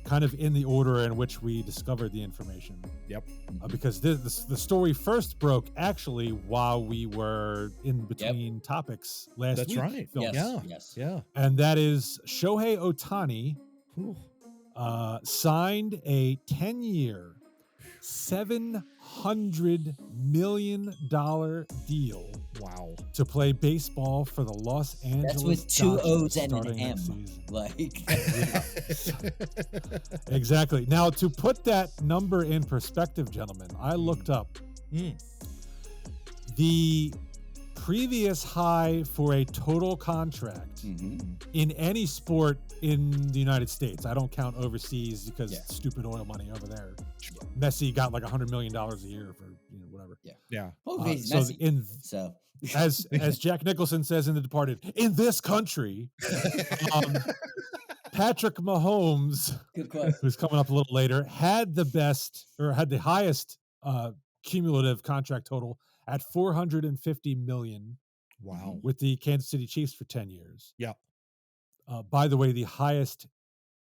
kind of in the order in which we discovered the information.
Yep.
Because the story first broke actually while we were in between topics last
That's
week.
right.
Phil.
Yeah.
Yes.
Yeah.
And that is Shohei Ohtani
Whew.
signed a 10-year, $700 million deal
Wow.
to play baseball for the Los Angeles
That's with 2
Dodgers
O's and an
starting
M.
next season.
Like,
Exactly. Now, to put that number in perspective, gentlemen, I looked up the previous high for a total contract in any sport in the United States. I don't count overseas because stupid oil money over there. Messi got like $100 million a year for whatever.
Yeah.
oh, he's
So
Messi. So
as Jack Nicholson says in The Departed, in this country, Patrick Mahomes,
good question.
who's coming up a little later, had the highest cumulative contract total at $450 million.
Wow.
With the Kansas City Chiefs for 10 years.
Yeah.
By the way, the highest,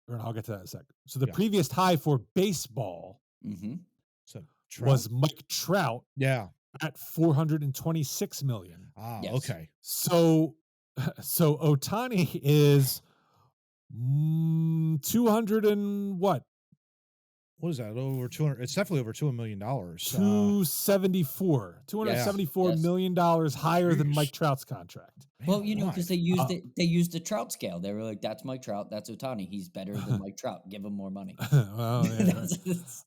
or I'll get to that in a second. So the previous high for baseball
So
was Mike Trout
Yeah.
at $426 million.
Ah.
Yes.
Okay.
So Ohtani is 200 and what?
What is that? Over 200. It's definitely over $200 million.
$274 million dollars higher than Mike Trout's contract.
Well, because they used the Trout scale. They were like, "That's Mike Trout. That's Ohtani. He's better than Mike Trout. Give him more money."
Well, yeah, right.
That's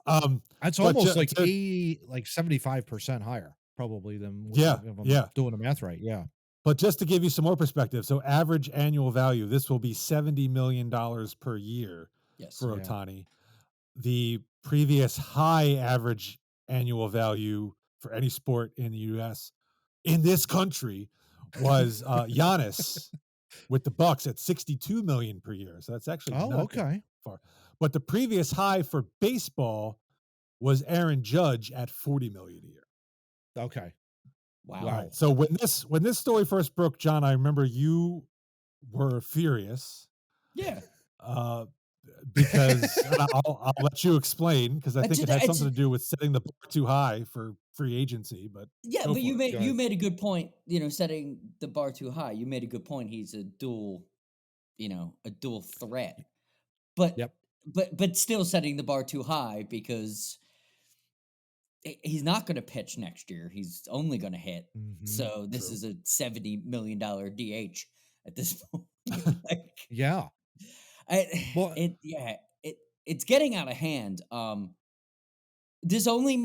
but
almost like 75% higher, probably than if I'm doing the math right. Yeah.
But just to give you some more perspective, so average annual value, this will be $70 million per year for Ohtani. The previous high average annual value for any sport in the U.S. in this country was Giannis with the Bucks at 62 million per year. So that's actually
Oh,
not
okay.
far. But the previous high for baseball was Aaron Judge at 40 million a year.
Okay.
Wow.
Wow.
Right. So when this story first broke, John, I remember you were furious.
Yeah.
Because I'll let you explain because I think it had something to do with setting the bar too high for free agency. But
yeah,
go
but
for
you
it.
made a good point. Setting the bar too high. You made a good point. He's a dual, a dual threat. But
Yep.
but still setting the bar too high because he's not going to pitch next year. He's only going to hit. So this is a $70 million DH at this point.
Yeah. Well,
It's getting out of hand. This only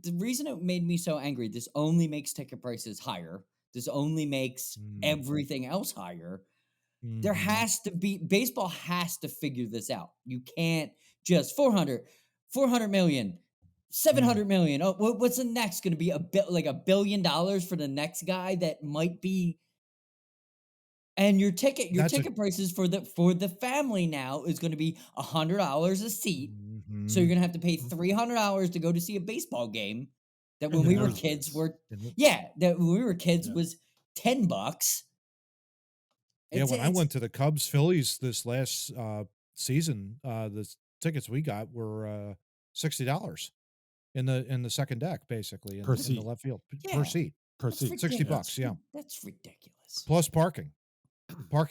the reason it made me so angry. This only makes ticket prices higher. This only makes everything else higher. There has to be baseball has to figure this out. You can't just 400 million, 700 million. Oh, what's the next going to be? $1 billion for the next guy that might be. And your ticket prices for the family now is going to be $100 a seat. So you're going to have to pay $300 to go to see a baseball game. That when we were kids was $10.
Yeah, when I went to the Cubs Phillies this last season, the tickets we got were $60 in the second deck, basically in the left field per seat.
Per seat,
$60. Yeah,
that's ridiculous.
Plus parking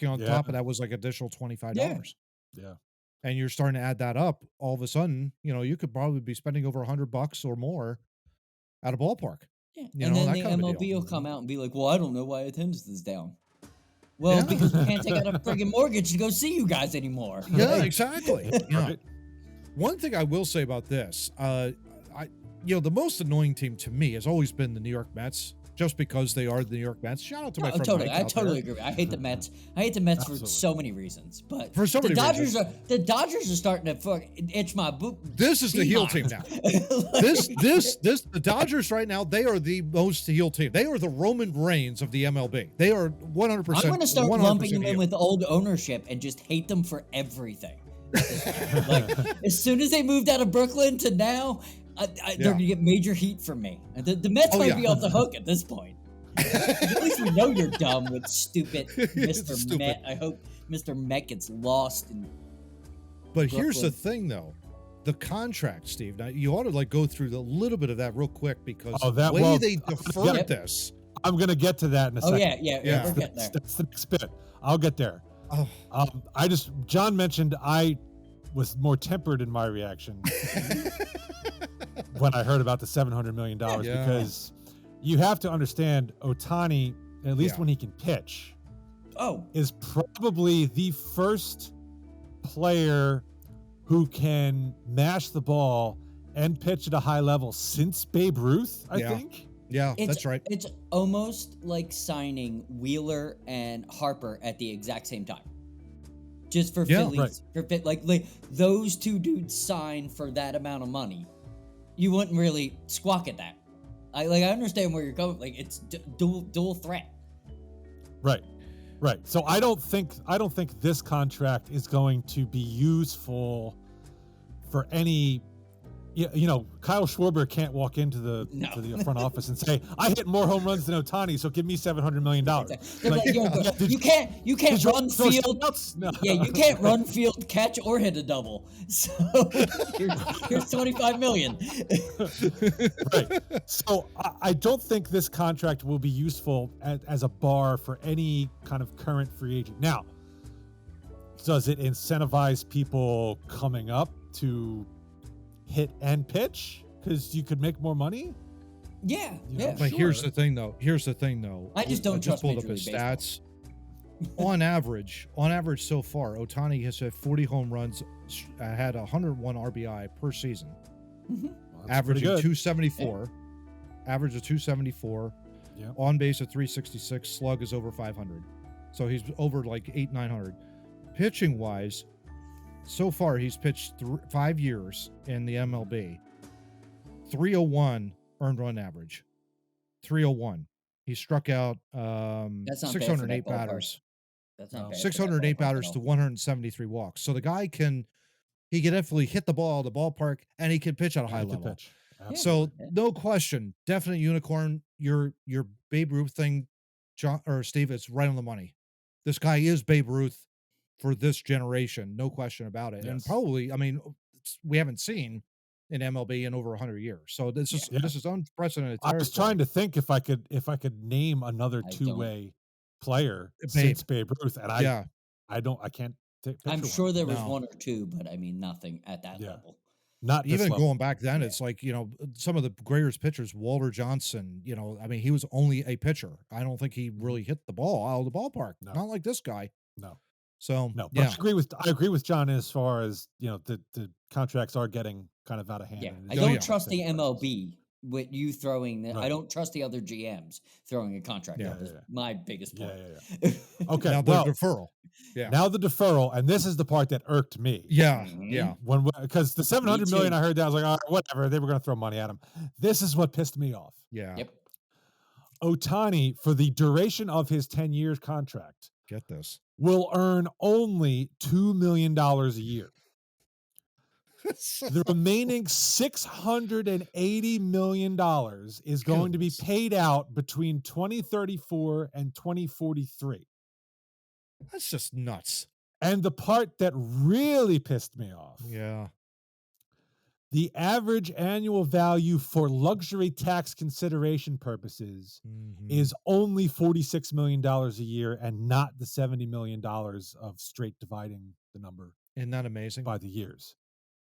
on top of that was like additional $25.
Yeah,
and you're starting to add that up. All of a sudden, you could probably be spending over $100 or more at a ballpark.
Yeah, and then the MLB will come out and be like, "Well, I don't know why attendance is down." Well, because we can't take out a friggin' mortgage to go see you guys anymore.
Yeah, exactly. Yeah. One thing I will say about this, the most annoying team to me has always been the New York Mets, just because they are the New York Mets. Shout out to my friend Mike
I totally agree. I hate the Mets. I hate the Mets for so many reasons. But
for so many
reasons. The Dodgers are starting to itch my boot.
This is the heel team now. The Dodgers right now, they are the most heel team. They are the Roman Reigns of the MLB. They are 100%. I'm
going to start lumping them in with old ownership and just hate them for everything. As soon as they moved out of Brooklyn to now, they're gonna get major heat from me. The Mets might be off the hook at this point. At least we know you're dumb with stupid Mr. Met. I hope Mr. Met gets lost in
But here's the thing, though. The contract, Steve. Now, you ought to go through a little bit of that real quick because the way they deferred this.
I'm going to get to that in a second.
Yeah. We're getting there.
That's the next bit. I'll get there.
Oh.
John mentioned I was more tempered in my reaction when I heard about the $700 million because you have to understand Ohtani, at least when he can pitch, is probably the first player who can mash the ball and pitch at a high level since Babe Ruth, I think.
Yeah, that's right.
It's almost like signing Wheeler and Harper at the exact same time. Just for Phillies, like those two dudes signed for that amount of money, you wouldn't really squawk at that. I understand where you're going. Like it's dual threat. Right.
So I don't think this contract is going to be useful for any. Kyle Schwarber can't walk into the front office and say, "I hit more home runs than Ohtani, so give me $700 million."
You can't run field. No. Yeah, you can't run field, catch, or hit a double. So here's $25 million.
Right. So I don't think this contract will be useful as a bar for any kind of current free agent. Now, does it incentivize people coming up to hit and pitch because you could make more money?
Yeah.
But here's the thing though.
I just don't trust
pulled up his stats. on average so far, Ohtani has had 40 home runs, had 101 RBI per season, averaging 274. Average of 274. On base at 366. Slug is over 500. So he's over 900. Pitching wise, so far, he's pitched 5 years in the MLB. 301 earned run average. 301. He struck out 608 batters.
That's not bad.
608 batters to 173 walks. So the guy can definitely hit the ball out of the ballpark, and he can pitch at a high level.
Pitch.
So no question, definite unicorn. Your Babe Ruth thing, John or Steve, is right on the money. This guy is Babe Ruth for this generation, no question about it.
Yes.
And probably, I mean, we haven't seen in MLB in over 100 years. So this is unprecedented.
I was trying to think if I could name another two-way player since Babe Ruth, and I can't.
I'm sure there was one or two, but I mean nothing at that level.
Not even going back then. It's like, some of the greatest pitchers, Walter Johnson. I mean, he was only a pitcher. I don't think he really hit the ball out of the ballpark. No. Not like this guy.
No.
So
no, but I agree with John as far as the contracts are getting kind of out of hand.
Yeah, I don't trust the MLB with you throwing. I don't trust the other GMs throwing a contract out. Is my biggest point.
Okay,
now the deferral. Yeah.
Now the deferral, and this is the part that irked me.
Yeah,
because the $700 million I heard that, I was like, all right, whatever. They were going to throw money at him. This is what pissed me off.
Yeah.
Yep.
Ohtani, for the duration of his 10 years contract,
get this,
will earn only $2 million a year. The remaining $680 million is going to be paid out between 2034 and 2043.
That's just nuts.
And the part that really pissed me off.
Yeah.
The average annual value for luxury tax consideration purposes is only $46 million a year and not the $70 million of straight dividing the number.
Isn't that amazing?
By the years.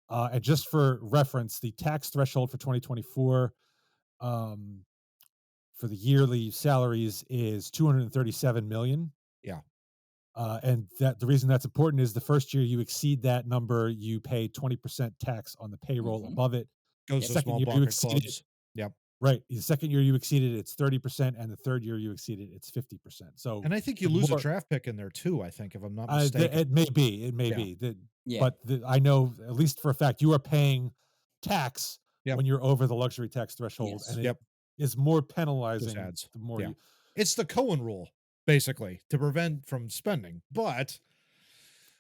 And just for reference, the tax threshold for 2024 for the yearly salaries is $237 million.
Yeah.
And that the reason that's important is the first year you exceed that number, you pay 20% tax on the payroll above it.
Goes to small bucket clubs. Yep.
Right. The second year you exceed it, it's 30%, and the third year you exceed it, it's 50%. So,
and I think you lose a draft pick in there too. I think, if I'm not mistaken,
it may be. It may be. But I know, at least for a fact, you are paying tax when you're over the luxury tax threshold, and it is more penalizing. The more
it's the Cohen rule, basically, to prevent from spending. But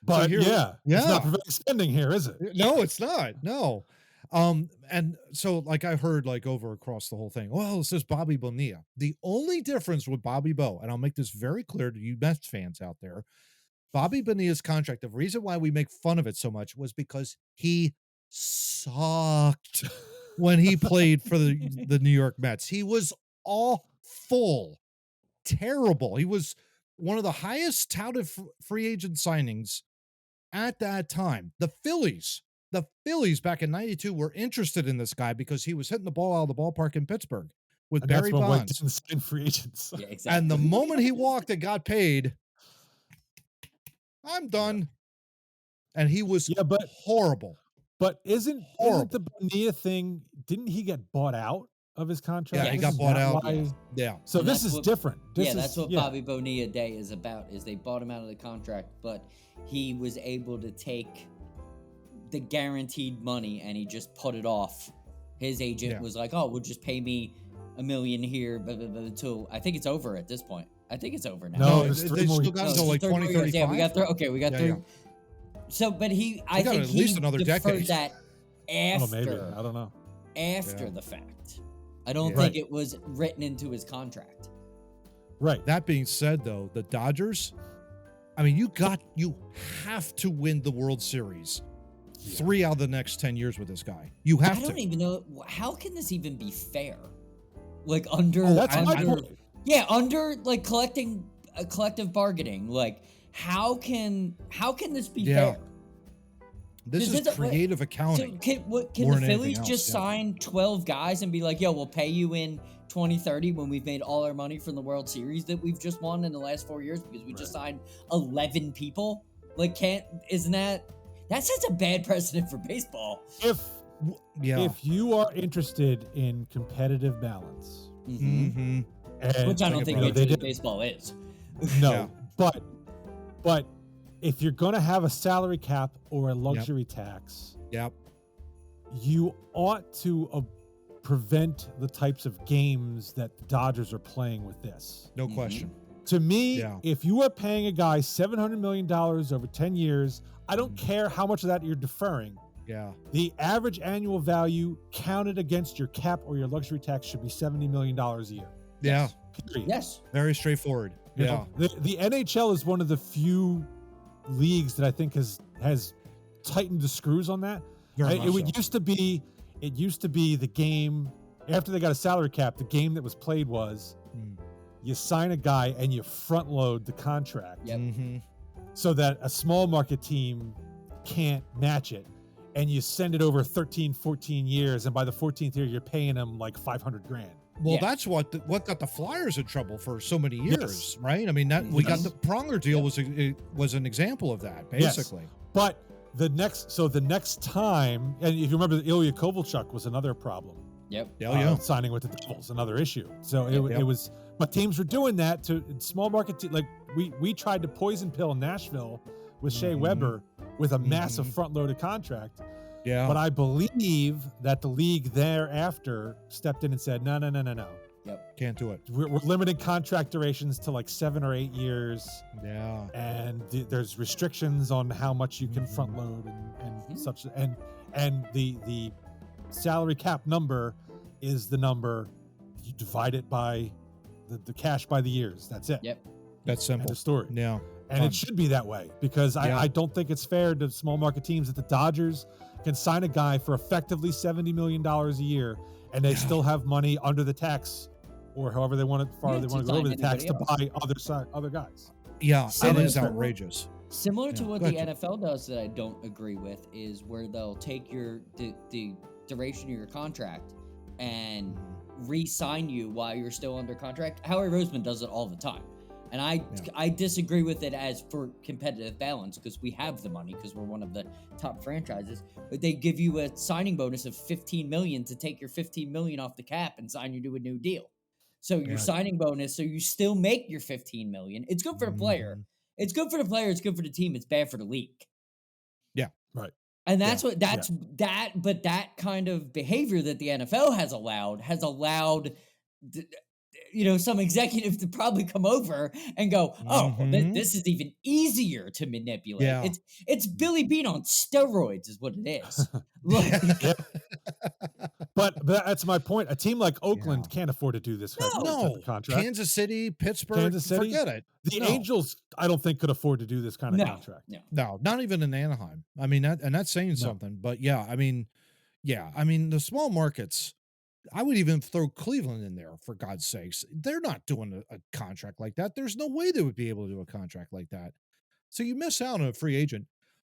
it's not preventing spending here, is it?
No, it's not. No. And so, like, I heard, like, over across the whole thing, well, it says Bobby Bonilla. The only difference with Bobby Bo, and I'll make this very clear to you Mets fans out there, Bobby Bonilla's contract, the reason why we make fun of it so much was because he sucked when he played for the New York Mets. He was awful, terrible. He was one of the highest touted free agent signings at that time. The Phillies back in '92 were interested in this guy because he was hitting the ball out of the ballpark in Pittsburgh with Barry Bonds.
Didn't sign free agents.
Yeah, exactly.
And the moment he walked and got paid, I'm done. And he was horrible.
But isn't the Bonilla thing, didn't he get bought out of his contract?
Yeah, he got bought out. Yeah.
So this is different.
That's what Bobby Bonilla Day is about, is they bought him out of the contract, but he was able to take the guaranteed money and he just put it off. His agent was like, oh, well, just pay me $1 million here, until I think it's over at this point. I think it's over now.
No, there's
they
three more.
Still got until like 2035.
Yeah, we got through. Okay, we got through. So, but I think
at least another decade.
That after.
Oh, maybe. I don't know.
After the fact, I don't think it was written into his contract.
Right.
That being said, though, the Dodgers, I mean, you have to win the World Series 3 out of the next 10 years with this guy. You have to.
I don't even know, how can this even be fair? Like under under like collective bargaining. Like how can this be fair?
This is creative accounting.
So can the Phillies just sign 12 guys and be like, yo, we'll pay you in 2030 when we've made all our money from the World Series that we've just won in the last 4 years because we just signed 11 people? Like, isn't that sets a bad precedent for baseball?
If you are interested in competitive balance,
which I don't think Major League Baseball is.
No, but if you're going to have a salary cap or a luxury tax, you ought to prevent the types of games that the Dodgers are playing with this.
No question.
To me,
Yeah.
if you are paying a guy $700 million over 10 years, I don't care how much of that you're deferring.
Yeah.
The average annual value counted against your cap or your luxury tax should be $70 million a year.
Yeah.
Period.
Yes.
Very straightforward.
You
Yeah.
know, the NHL is one of the few leagues that I think has tightened the screws on that.
Very much so.
It used to be the game after they got a salary cap. The game that was played was you sign a guy and you front load the contract,
Yep.
so that a small market team can't match it, and you send it over 13, 14 years, and by the 14th year you're paying them like $500,000.
Well,
Yeah.
that's what got the Flyers in trouble for so many years,
Yes.
right? I mean, that we got
Yes.
the Pronger deal was an example of that, basically.
But the next time, and if you remember, Ilya Kovalchuk was another problem.
Yep.
Yeah.
Signing with the Devils, another issue. So it
Yep.
was, but teams were doing that to small market. Like we tried to poison pill Nashville with Shea Weber with a massive front loaded contract.
Yeah.
But I believe that the league thereafter stepped in and said, no.
Yep.
Can't do it.
We're limiting contract durations to like 7 or 8 years.
Yeah.
And there's restrictions on how much you can front load and such. And the salary cap number is the number. You divide it by the cash by the years. That's it.
Yep.
That's simple.
End of story.
Yeah.
And it should be that way, because I don't think it's fair to small market teams that the Dodgers can sign a guy for effectively $70 million a year, and they still have money under the tax, or however they want to
Yeah,
they
to
want to go over the
sign
tax to
anybody
buy other guys.
Yeah. It
Similar
is
to-
outrageous.
Similar to
Yeah.
what
Go
the
ahead,
NFL does that I don't agree with is where they'll take the duration of your contract and re-sign you while you're still under contract. Howie Roseman does it all the time. And I disagree with it as for competitive balance, because we have the money because we're one of the top franchises. But they give you a signing bonus of $15 million to take your $15 million off the cap and sign you to a new deal. So your signing bonus, so you still make your $15 million. It's good for the player. It's good for the player. It's good for the team. It's bad for the league.
Yeah.
Right.
And but that kind of behavior that the NFL has allowed some executive to probably come over and go, oh, well, this is even easier to manipulate.
Yeah.
It's Billy Bean on steroids is what it is. Like,
But that's my point. A team like Oakland can't afford to do this type
No.
of contract.
Kansas City, Pittsburgh,
Kansas City?
forget it.
The
No.
Angels, I don't think, could afford to do this kind of
no,
contract.
no.
No, not even in Anaheim. I mean, that's saying something. But I mean, the small markets, I would even throw Cleveland in there, for God's sakes. They're not doing a contract like that. There's no way they would be able to do a contract like that. So you miss out on a free agent.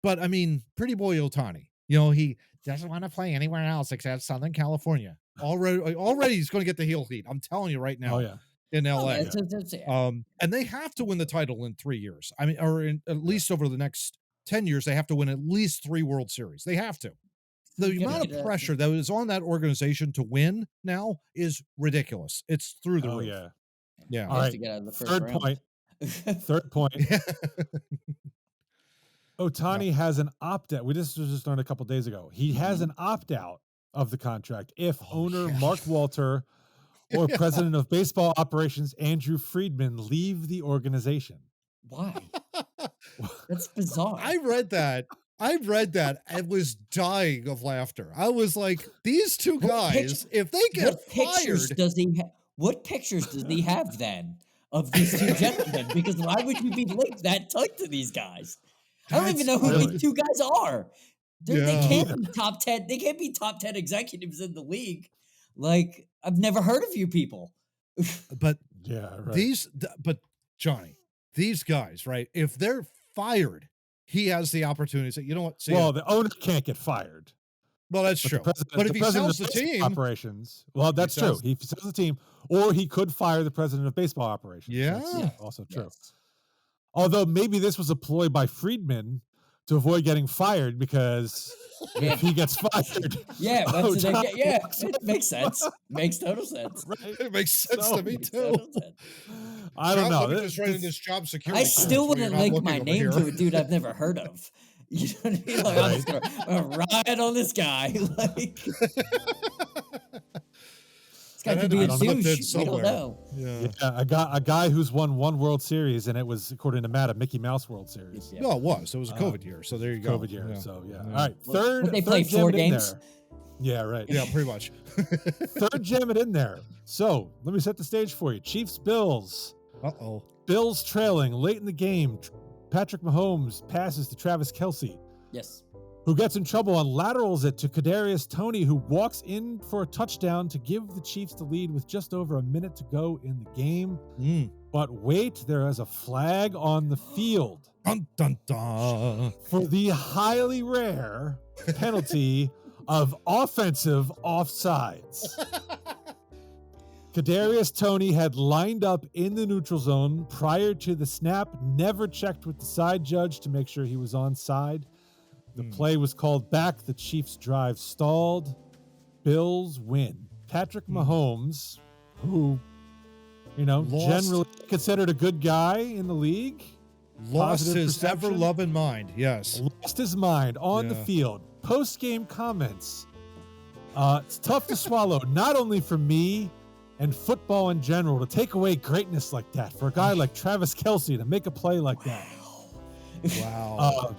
But I mean, pretty boy Ohtani, he doesn't want to play anywhere else except Southern California. Already he's going to get the heel heat. I'm telling you right now.
Oh, yeah.
In LA.
Yeah.
And they have to win the title in 3 years. I mean, or at least over the next 10 years, they have to win at least 3 World Series. They have to. The amount of pressure that is on that organization to win now is ridiculous. It's through the roof.
Yeah.
Yeah.
All right.
To get out of the first
Third
round.
point. Third point. Ohtani has an opt-out. We just learned a couple days ago. He has an opt-out of the contract if owner Mark Walter or president of baseball operations Andrew Friedman leave the organization.
Why? That's bizarre.
I read that. I was dying of laughter. I was like, these two guys, if they get fired.
What pictures does he have then of these two gentlemen? Because why would you be linked that tight to these guys? I don't even know who these two guys are. They can't be top 10. They can't be top 10 executives in the league. Like, I've never heard of you people.
But
right.
But Johnny, these guys, right? If they're fired, he has the opportunity to say, you know what?
The owner can't get fired.
Well, that's true. But if he sells the team
operations, that's true. He sells the team, or he could fire the president of baseball operations.
Yeah.
That's also true.
Yes.
Although maybe this was a ploy by Friedman to avoid getting fired, because if he gets fired,
it makes sense. Makes total sense.
Right?
It makes sense to me too.
I don't know.
Let me just write in this job security.
I still wouldn't link my name to a dude I've never heard of. You know what I mean? Like, I'm just gonna ride on this guy. Like, it's guy
That
could
had
be a
to be slipped in
douche. We don't
somewhere.
know.
Yeah.
Yeah, a guy who's won one World Series, and it was, according to Matt, a Mickey Mouse World Series.
Yeah.
No, it was. It was a COVID year. So there you go.
COVID year.
Yeah.
So yeah.
Yeah.
All right.
Well,
Third.
but they
third
played 4
gem it in
games?
there. Yeah. Right.
Yeah, pretty much.
Third gem it in there. So let me set the stage for you. Chiefs Bills.
Uh-oh.
Bills trailing late in the game. Patrick Mahomes passes to Travis Kelce,
Yes.
who gets in trouble and laterals it to Kadarius Toney, who walks in for a touchdown to give the Chiefs the lead with just over a minute to go in the game. But wait, there is a flag on the field
Dun, dun, dun.
for the highly rare penalty of offensive offsides. Kadarius Toney had lined up in the neutral zone prior to the snap, never checked with the side judge to make sure he was onside. The play was called back. The Chiefs' drive stalled. Bills win. Patrick Mahomes, who, generally considered a good guy in the league,
Lost
positive
his
perception.
ever-loving mind. Yes.
Lost his mind on the field. Post-game comments. It's tough to swallow, not only for me and football in general, to take away greatness like that, for a guy like Travis Kelce to make a play like that.
Wow.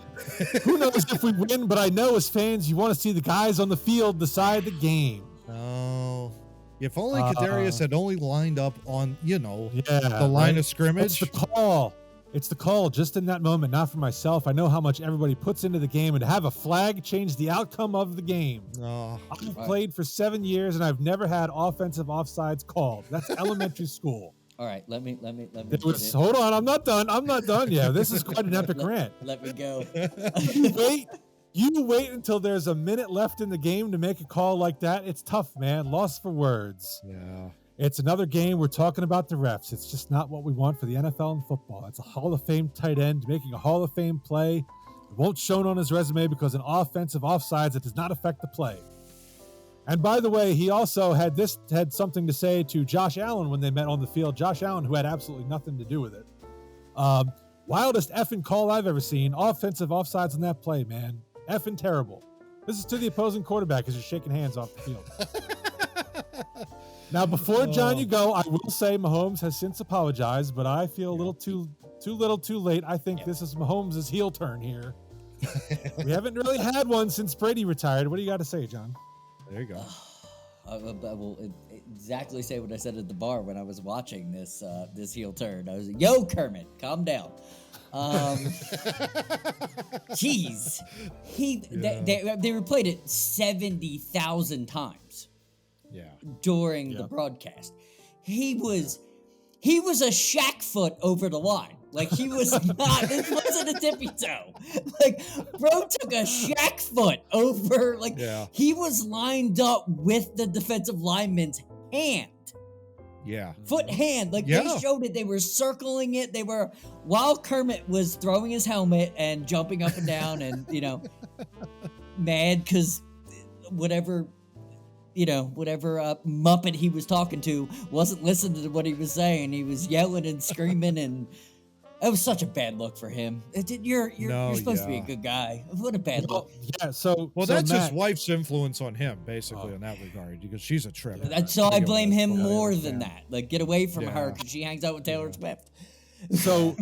Who knows if we win, but I know as fans, you want to see the guys on the field decide the game.
Oh. If only Kadarius had only lined up on, the line
right?
of scrimmage.
It's the call. It's the call just in that moment, not for myself. I know how much everybody puts into the game, and to have a flag change the outcome of the game. I've played for 7 years, and I've never had offensive offsides called. That's elementary school.
All right, let me.
Hold on, I'm not done. Yeah, this is quite an epic rant.
Let me go.
You wait until there's a minute left in the game to make a call like that. It's tough, man. Lost for words.
Yeah.
It's another game. We're talking about the refs. It's just not what we want for the NFL and football. It's a Hall of Fame tight end making a Hall of Fame play. It won't shown on his resume because an offensive offsides, it does not affect the play. And by the way, he also had something to say to Josh Allen when they met on the field. Josh Allen, who had absolutely nothing to do with it. Wildest effing call I've ever seen. Offensive offsides on that play, man. Effing terrible. This is to the opposing quarterback as you're shaking hands off the field. Now, before John, you go, I will say Mahomes has since apologized, but I feel a little too late. I think this is Mahomes' heel turn here. We haven't really had one since Brady retired. What do you got to say, John?
There you go.
I will exactly say what I said at the bar when I was watching this heel turn. I was like, "Yo, Kermit, calm down." Jeez, they replayed it 70,000 times.
Yeah.
During the broadcast, he was a Shaq foot over the line. Like, he was not. This wasn't a tippy toe. Like, bro took a Shaq foot over. Like, he was lined up with the defensive lineman's hand.
Yeah.
Foot hand. Like, they showed it. They were circling it. They were, while Kermit was throwing his helmet and jumping up and down and, mad because whatever Muppet he was talking to wasn't listening to what he was saying. He was yelling and screaming, and it was such a bad look for him. You're supposed to be a good guy. What a bad look.
Yeah, so
that's
Matt,
his wife's influence on him, basically, in that regard, because she's a trip.
So I blame him more than that. Like, get away from her because she hangs out with Taylor Swift.
So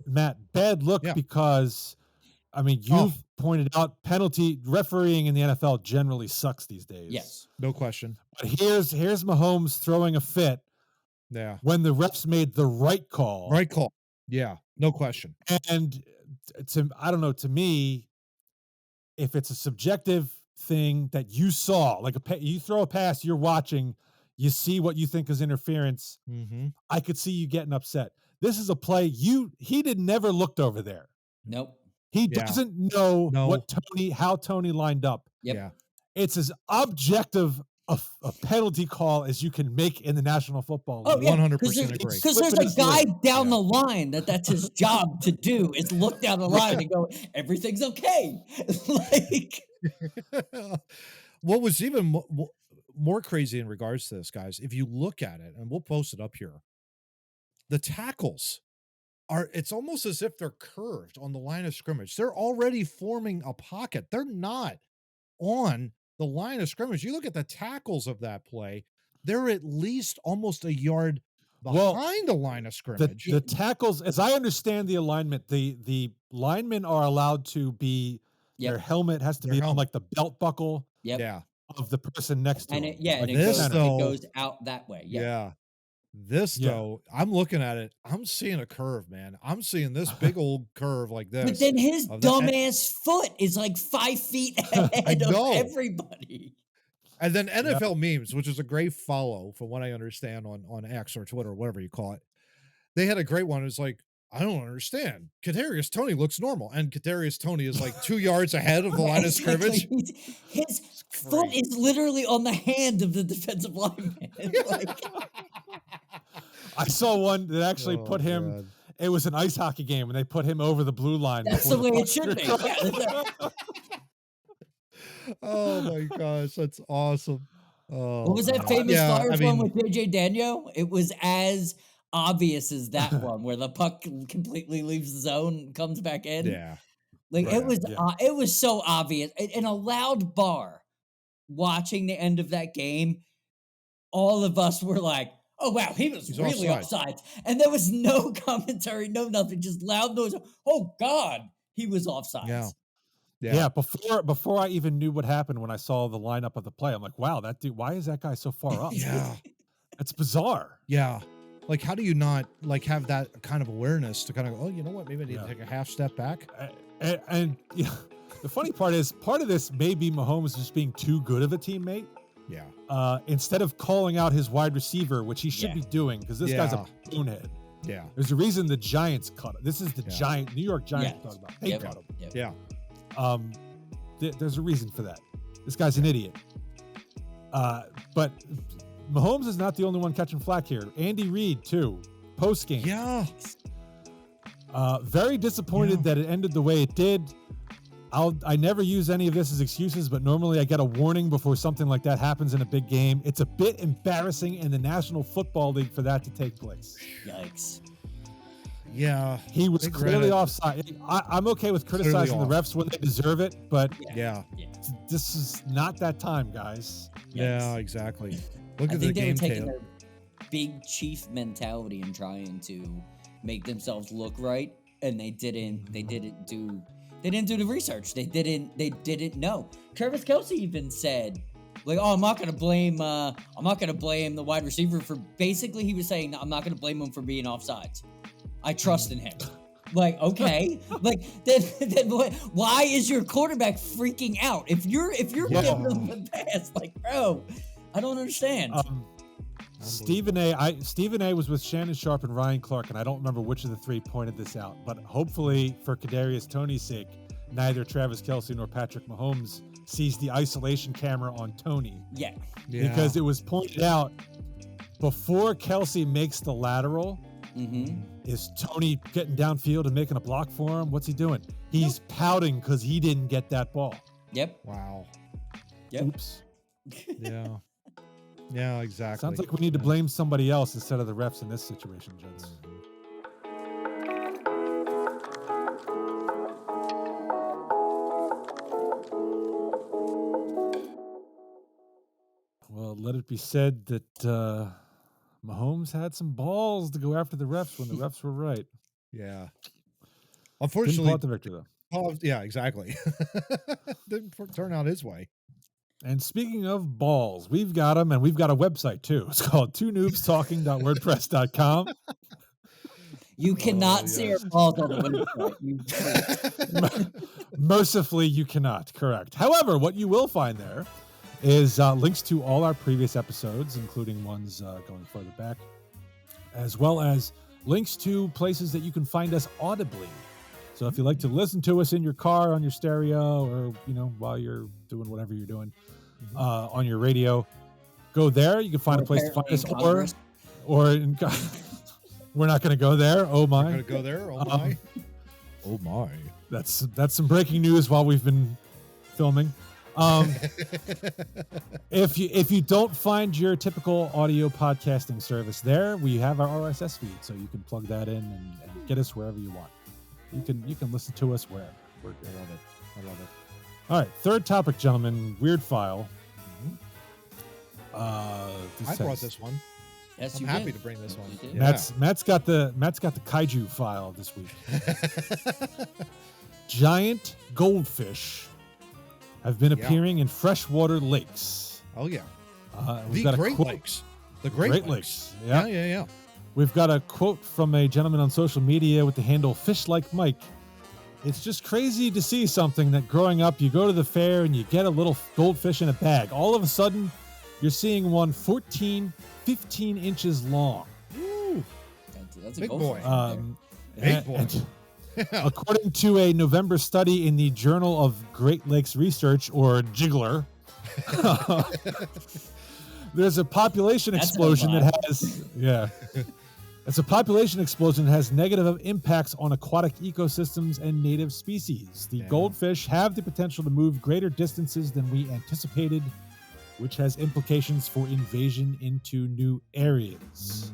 Matt, bad look because, I mean, you've pointed out penalty refereeing in the NFL generally sucks these days.
Yes,
no question.
But here's Mahomes throwing a fit.
Yeah,
when the refs made the right call.
Right call. Yeah, no question.
And to me, if it's a subjective thing that you saw, like you throw a pass, you're watching, you see what you think is interference.
Mm-hmm.
I could see you getting upset. This is a play he never looked over there.
Nope.
He doesn't know how Toney lined up.
Yep.
Yeah.
It's as objective a penalty call as you can make in the National Football League.
Oh, yeah.
100% agree.
Because there's a guy down the line that's his job to do is look down the line and go, everything's okay. Like,
what was even more crazy in regards to this, guys, if you look at it, and we'll post it up here, the tackles it's almost as if they're curved on the line of scrimmage. They're already forming a pocket. They're not on the line of scrimmage. You look at the tackles of that play, they're at least almost a yard behind the line of scrimmage.
The tackles, as I understand the alignment, the linemen are allowed to be, their helmet has to be on like the belt buckle
Yeah.
of the person next to
And
him.
it
this,
goes out that way.
Yeah. This though, I'm looking at it. I'm seeing a curve, man. I'm seeing this big old curve like this.
But then his dumbass foot is like 5 feet ahead of everybody.
And then NFL memes, which is a great follow from what I understand on X or Twitter or whatever you call it. They had a great one. It's like, I don't understand. Kadarius Toney looks normal, and Kadarius Toney is like 2 yards ahead of the line of scrimmage.
His foot is literally on the hand of the defensive lineman.
I saw one that actually put him. God. It was an ice hockey game, and they put him over the blue line.
That's the way it should be.
Oh my gosh, that's awesome. Oh,
what was that famous Flyers one with JJ Daniel? It was as obvious as that one where the puck completely leaves the zone and comes back in.
Yeah.
Like it was so obvious. In a loud bar watching the end of that game, all of us were like, oh wow, he's really offsides. And there was no commentary, no nothing, just loud noise. Oh God, he was offsides.
Yeah. Before I even knew what happened, when I saw the lineup of the play, I'm like, wow, that dude, why is that guy so far up? It's bizarre.
Yeah. Like, how do you not like have that kind of awareness to kind of go, oh, you know what? Maybe I need to take a half step back.
And the funny part is, part of this may be Mahomes just being too good of a teammate.
Yeah.
Instead of calling out his wide receiver, which he should be doing, because this guy's a bonehead.
Yeah.
There's a reason the Giants cut him. This is the New York Giants talking about. They cut him.
Yeah.
There's a reason for that. This guy's an idiot. But Mahomes is not the only one catching flack here. Andy Reid too, post game.
Yeah.
Very disappointed that it ended the way it did. I never use any of this as excuses, but normally I get a warning before something like that happens in a big game. It's a bit embarrassing in the National Football League for that to take place.
Yikes.
Yeah.
He was clearly offside. I'm okay with criticizing the refs when they deserve it, but this is not that time, guys.
Yeah, exactly. Look at
the
game
taking their big chief mentality and trying to make themselves look right, and they didn't do the research. They didn't know. Travis Kelce even said, like, oh, I'm not gonna blame the wide receiver for, basically he was saying, I'm not gonna blame him for being offsides. I trust in him. Like, okay, like then why is your quarterback freaking out? If you're giving them the pass, like, bro, I don't understand.
Stephen A was with Shannon Sharp and Ryan Clark, and I don't remember which of the three pointed this out, but hopefully for Kadarius Toney's sake, neither Travis Kelce nor Patrick Mahomes sees the isolation camera on Toney.
Yeah.
Because it was pointed out before Kelce makes the lateral. Is Toney getting downfield and making a block for him? What's he doing? He's pouting because he didn't get that ball.
Yep.
Wow.
Yep.
Oops.
Yeah. Yeah, exactly.
Sounds like we need to blame somebody else instead of the refs in this situation, gents. Well, let it be said that Mahomes had some balls to go after the refs when the refs were right.
Yeah. Unfortunately,
didn't pull out the victory, though.
Oh, yeah, exactly. Didn't turn out his way.
And speaking of balls, we've got them, and we've got a website, too. It's called twonoobstalking.wordpress.com.
You cannot see our balls on the website.
Mercifully, you cannot. Correct. However, what you will find there is links to all our previous episodes, including ones going further back, as well as links to places that you can find us audibly. So if you like to listen to us in your car, on your stereo, or while you're doing whatever you're doing on your radio, go there. You can find a place to find us, or in, we're not going to go there. Oh my!
We're going to go there. Oh my! Oh my!
That's some breaking news while we've been filming. If you don't find your typical audio podcasting service there, we have our RSS feed, so you can plug that in and get us wherever you want. You can listen to us wherever. I love it. All right, third topic, gentlemen. Weird file.
I brought this one.
Yes,
I'm
you
happy
did.
to bring this one.
You did.
Yeah.
Matt's got the kaiju file this week. Giant goldfish have been appearing in freshwater lakes.
Oh yeah.
We've
The
got a
Great
quote-
Lakes. The Great Lakes.
Yeah.
Yeah.
We've got a quote from a gentleman on social media with the handle Fish Like Mike. It's just crazy to see something that growing up, you go to the fair and you get a little goldfish in a bag. All of a sudden, you're seeing one 14, 15 inches long.
Woo.
That's a
Big
goldfish
boy.
right there.
Big boy.
According to a November study in the Journal of Great Lakes Research, or Jiggler, there's a population explosion that has negative impacts on aquatic ecosystems and native species. The goldfish have the potential to move greater distances than we anticipated, which has implications for invasion into new areas.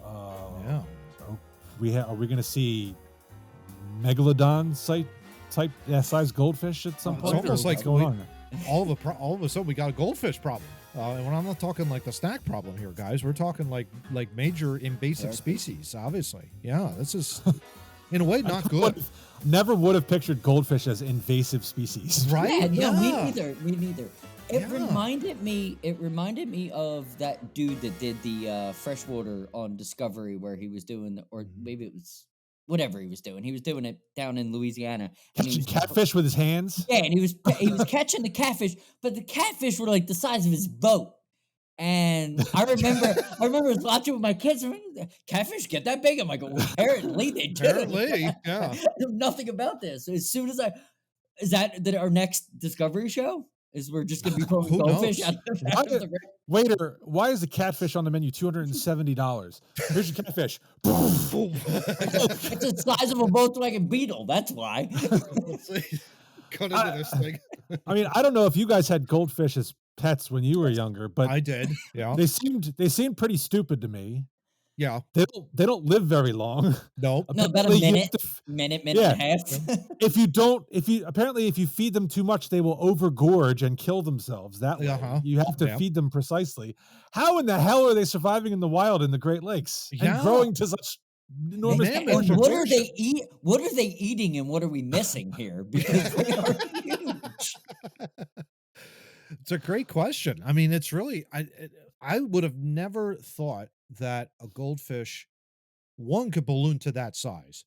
Are we going to see megalodon size goldfish at some point?
It's almost like
going on?
all of a sudden we got a goldfish problem. And I'm not talking like the snack problem here, guys. We're talking like major invasive species. Obviously, this is in a way not good.
Never would have pictured goldfish as invasive species,
right?
Yeah, no, me neither. It reminded me of that dude that did the freshwater on Discovery, where he was doing, or maybe it was whatever he was doing. He was doing it down in Louisiana.
Catching catfish with his hands.
Yeah, and he was catching the catfish, but the catfish were like the size of his boat. And I remember watching with my kids. Catfish get that big? I'm like, well, apparently they do.
Apparently, yeah.
I know nothing about this. So as soon as is that our next Discovery show? Is we're just gonna be throwing goldfish out the
Waiter, why is the catfish on the menu $270? Here's your catfish.
It's the size of a Volkswagen Beetle. That's why.
Cut into this thing.
I mean, I don't know if you guys had goldfish as pets when you were younger, but
I did. Yeah,
they seemed pretty stupid to me.
Yeah,
they don't live very long.
No,
about a minute and a half.
if you feed them too much, they will overgorge and kill themselves. That way, you have to feed them precisely. How in the hell are they surviving in the wild in the Great Lakes and growing to such enormous?
What are they eat? What are they eating, and what are we missing here? Because they are huge.
It's a great question. I mean, it's really I would have never thought that a goldfish, one, could balloon to that size,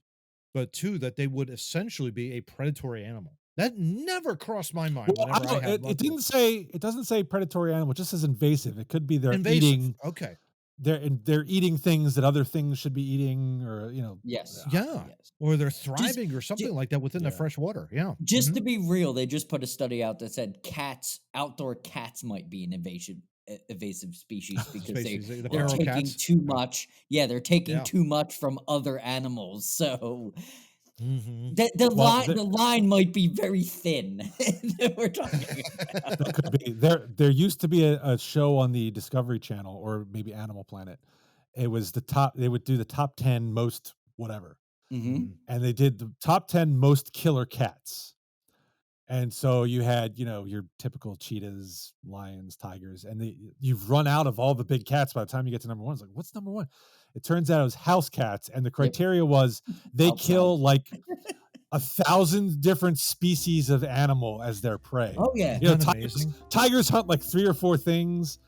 but two, that they would essentially be a predatory animal. That never crossed my mind.
Well, it doesn't say predatory animal. It just says invasive. It could be they're
invasive.
Eating.
Okay.
They're eating things that other things should be eating, or
Yes.
Or they're thriving or something like that within the fresh water. Yeah.
Just to be real, they just put a study out that said outdoor cats might be an evasive species because they're taking too much. Yeah, they're taking too much from other animals. So the line might be very thin that we're talking about.
That could be. There used to be a show on the Discovery Channel, or maybe Animal Planet. It was they would do the top 10 most whatever.
Mm-hmm.
And they did the top 10 most killer cats. And so you had, your typical cheetahs, lions, tigers, and you've run out of all the big cats by the time you get to number one. It's like, what's number one? It turns out it was house cats. And the criteria was they kill like 1,000 different species of animal as their prey.
Oh, yeah.
Tigers hunt like 3 or 4 things.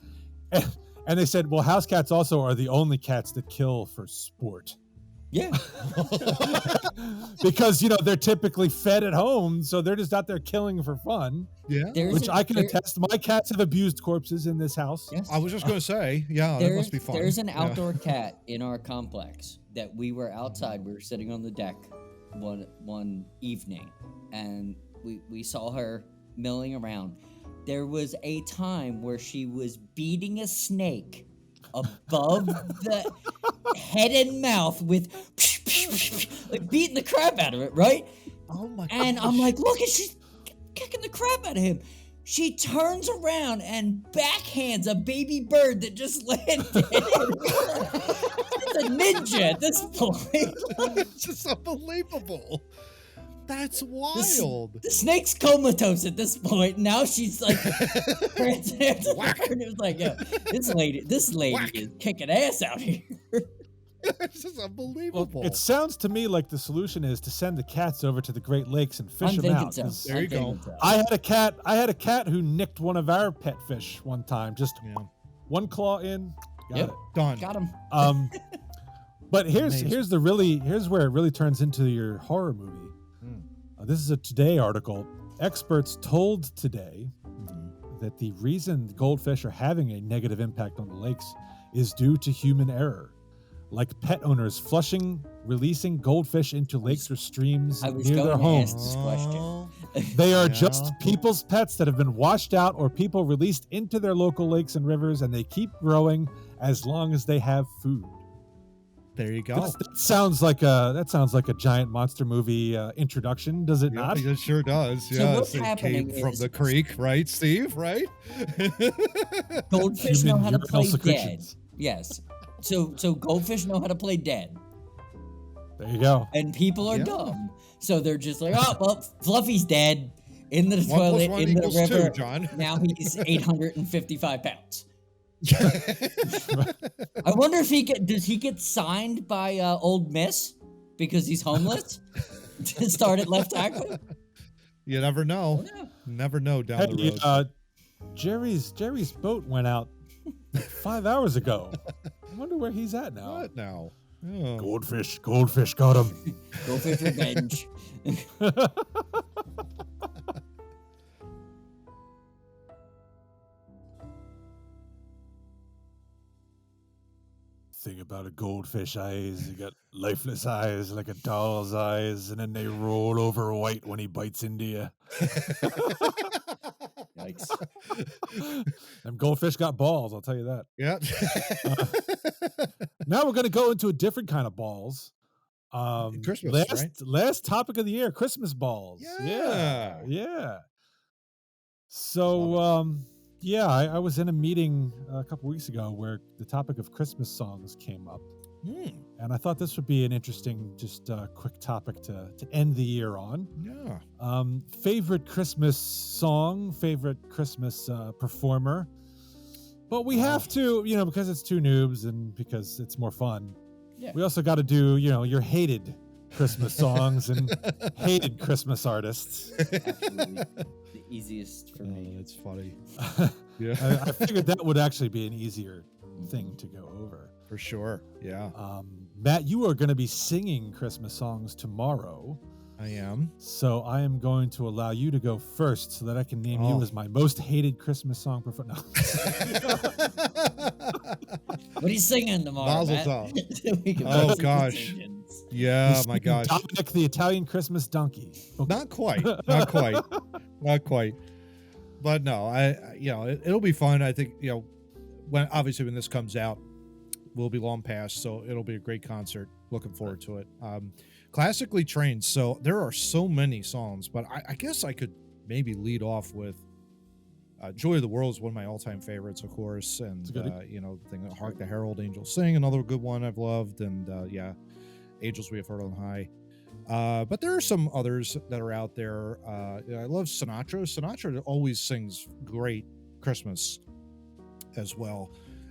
And they said, well, house cats also are the only cats that kill for sport.
Yeah.
Because, they're typically fed at home, so they're just out there killing for fun.
Yeah.
I can attest. My cats have abused corpses in this house.
Yes.
I was just going to say, that must be fun.
There's an outdoor cat in our complex that we were outside. We were sitting on the deck one evening, and we saw her milling around. There was a time where she was beating a snake above the head and mouth with like beating the crap out of it, right?
Oh my god.
And I'm like, look, she's kicking the crap out of him. She turns around and backhands a baby bird that just landed. It's a ninja at this point.
It's just unbelievable. That's wild.
The snake's comatose at this point. Now she's like, prancing after the bird. It was like, yo, this lady is kicking ass out here.
This is unbelievable.
Well, it sounds to me like the solution is to send the cats over to the Great Lakes and fish
I'm
them out.
thinking so.
There you go.
I had a cat who nicked one of our pet fish one time. Just one claw in. Got it.
Done.
Got him.
But here's where it really turns into your horror movie. This is a Today article. Experts told Today that the reason goldfish are having a negative impact on the lakes is due to human error, like pet owners releasing goldfish into lakes or streams near their homes.
Ask this question.
They are just people's pets that have been washed out or people released into their local lakes and rivers, and they keep growing as long as they have food.
There you go.
That sounds like a giant monster movie introduction, does it not?
It sure does.
So
Yeah,
what's
it
happening
came from
is-
the creek, right, Steve? Right?
Goldfish
Human
know how to
urinal
play dead.
secretions.
Yes. So goldfish know how to play dead.
There you go.
And people are dumb. So they're just like, oh, well, Fluffy's dead. In the toilet, in the river.
2, John.
Now he's 855 pounds. I wonder if does he get signed by Old Miss because he's homeless to start at left tackle?
You never know.
Yeah.
Never know down the road.
Jerry's boat went out 5 hours ago. I wonder where he's at now.
What now? Oh.
Goldfish got him.
Goldfish revenge.
Thing about a goldfish eyes, you got lifeless eyes like a doll's eyes, and then they roll over white when he bites into you.
Yikes.
Them goldfish got balls, I'll tell you that.
Yeah.
Now we're gonna go into a different kind of balls.
Christmas,
last topic of the year, Christmas balls. Yeah. So I was in a meeting a couple weeks ago where the topic of Christmas songs came up. And I thought this would be an interesting, just quick topic to end the year on.
Yeah.
Favorite Christmas song, favorite Christmas performer. But we have to, because it's Two Noobs and because it's more fun.
Yeah.
We also got to do, your hated Christmas songs and hated Christmas artists.
Absolutely. The easiest for me.
That's funny. Yeah.
I figured that would actually be an easier thing to go over.
For sure. Yeah.
Matt, you are going to be singing Christmas songs tomorrow.
I am.
So I am going to allow you to go first so that I can name you as my most hated Christmas song performer. No.
What are you singing tomorrow,
Mazel
Matt?
tov.
We can
Oh,
both
gosh.
sing.
Yeah, my gosh.
Dominic the Italian Christmas donkey. Okay.
Not quite. Not quite. Not quite. But no, it'll be fun. I think, when this comes out, we'll be long past, so it'll be a great concert. Looking forward to it. Classically trained, so there are so many songs, but I guess I could maybe lead off with Joy of the World is one of my all-time favorites, of course, and the thing Hark the Herald Angels Sing, another good one I've loved, and Angels We Have Heard on High. But there are some others that are out there. I love Sinatra. Sinatra always sings great Christmas as well.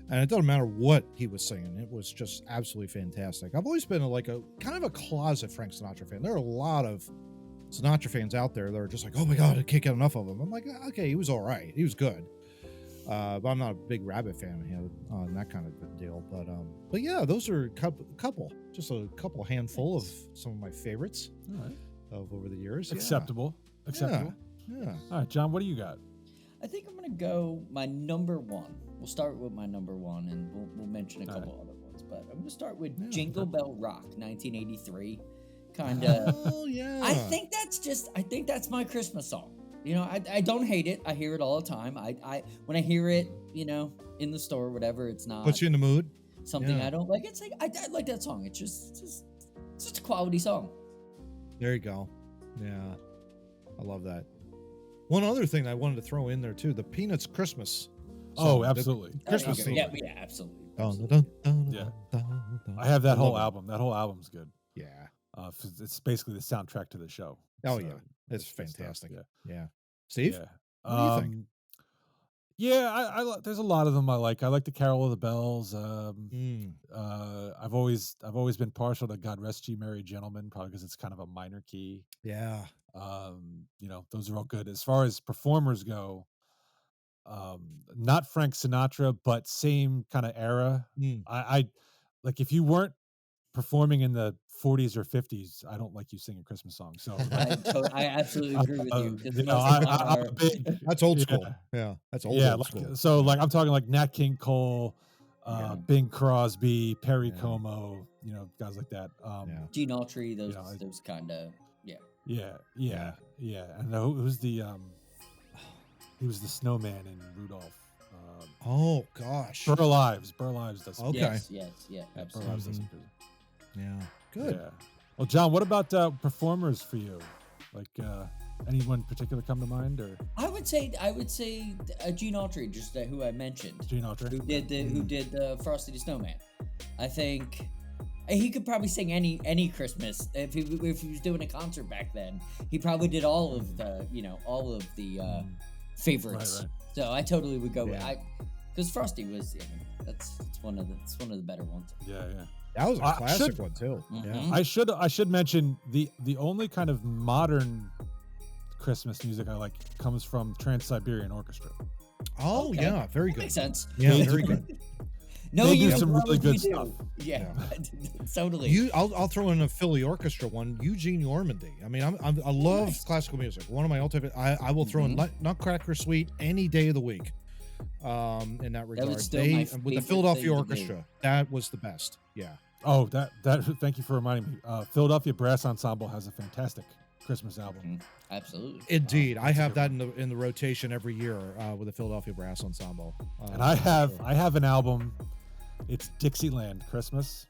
And it doesn't matter what he was singing. It was just absolutely fantastic. I've always been a kind of a closet Frank Sinatra fan. There are a lot of Sinatra fans out there that are just like, oh my God, I can't get enough of him. I'm like, okay, he was all right. He was good. But I'm not a big Rabbit fan of him on that kind of deal. But yeah, those are just a couple handful of some of my favorites of over the years.
Acceptable.
Yeah.
All right, John, what do you got?
I think I'm going to go my number one. We'll start with my number one, and we'll mention a couple other ones. But I'm going to start with Jingle Bell Rock, 1983. Kind of.
Oh, yeah.
I think that's my Christmas song. I don't hate it. I hear it all the time. I when I hear it, in the store or whatever, it's not
Puts you in the mood.
something I don't like. It's like I like that song. It's just a quality song.
There you go. Yeah. I love that. One other thing I wanted to throw in there too, the Peanuts Christmas.
Oh, absolutely.
Christmas theme.
Yeah, absolutely.
Yeah. I have that whole album. That whole album's good.
Yeah.
It's basically the soundtrack to the show.
Oh
So,
yeah, it's
good stuff,
fantastic.
Yeah.
Yeah. Steve,
Yeah.
what do you think?
Yeah, there's a lot of them I like. I like the Carol of the Bells.
Mm,
I've always been partial to God Rest Ye Merry Gentlemen, probably because it's kind of a minor key.
yeah.
Those are all good. As far as performers go, not Frank Sinatra, but same kind of era.
Mm.
I like if you weren't performing in the 40s or 50s, I don't like you singing Christmas songs. So like,
I absolutely agree with you because
you know,
most of mine
I'm
are.
a big
That's old
yeah.
school. Yeah, that's
Yeah,
old
like
school.
so,
Yeah.
like I'm talking like Nat King Cole,
Yeah.
Bing Crosby, Perry
Yeah.
Como, guys like that.
Yeah.
Gene Autry, those
you know,
those kind of
yeah. And who's the he was the snowman in Rudolph.
Oh gosh.
Burl Ives does.
Okay.
yes,
Burl
absolutely.
Ives does.
Yeah. Good.
Yeah. Well, John, what about performers for you? Like anyone particular come to mind, or
I would say Gene Autry, just who I mentioned,
Gene Autry?
who did the Frosty the Snowman. I think he could probably sing any Christmas if he was doing a concert back then. He probably did all of the favorites.
Right.
So I totally would go with
Yeah.
because Frosty was that's one of the better ones.
Yeah.
That was a
I
classic
should-
one too. Yeah.
Mhm.
I should mention the only kind of modern Christmas music I like comes from Trans-Siberian Orchestra.
Oh
Okay.
yeah, very
Makes
good.
sense.
Yeah,
They
very
do-
good.
No,
They
you
do some really good stuff.
Yeah, totally.
I'll throw in a Philly orchestra one. Eugene Ormandy. I mean, I love
Nice.
classical music. One of my ultimate. I will throw in Nutcracker Suite any day of the week. In that regard,
still my
with the
favorite
Philadelphia
thing to do.
Orchestra, that was the best. Yeah.
Oh, that thank you for reminding me. Philadelphia Brass Ensemble has a fantastic Christmas album.
Mhm. Absolutely.
Indeed, I
that's a
have
good
that in the rotation every year with the Philadelphia Brass Ensemble.
And I have
sure.
I have an album. It's Dixieland Christmas.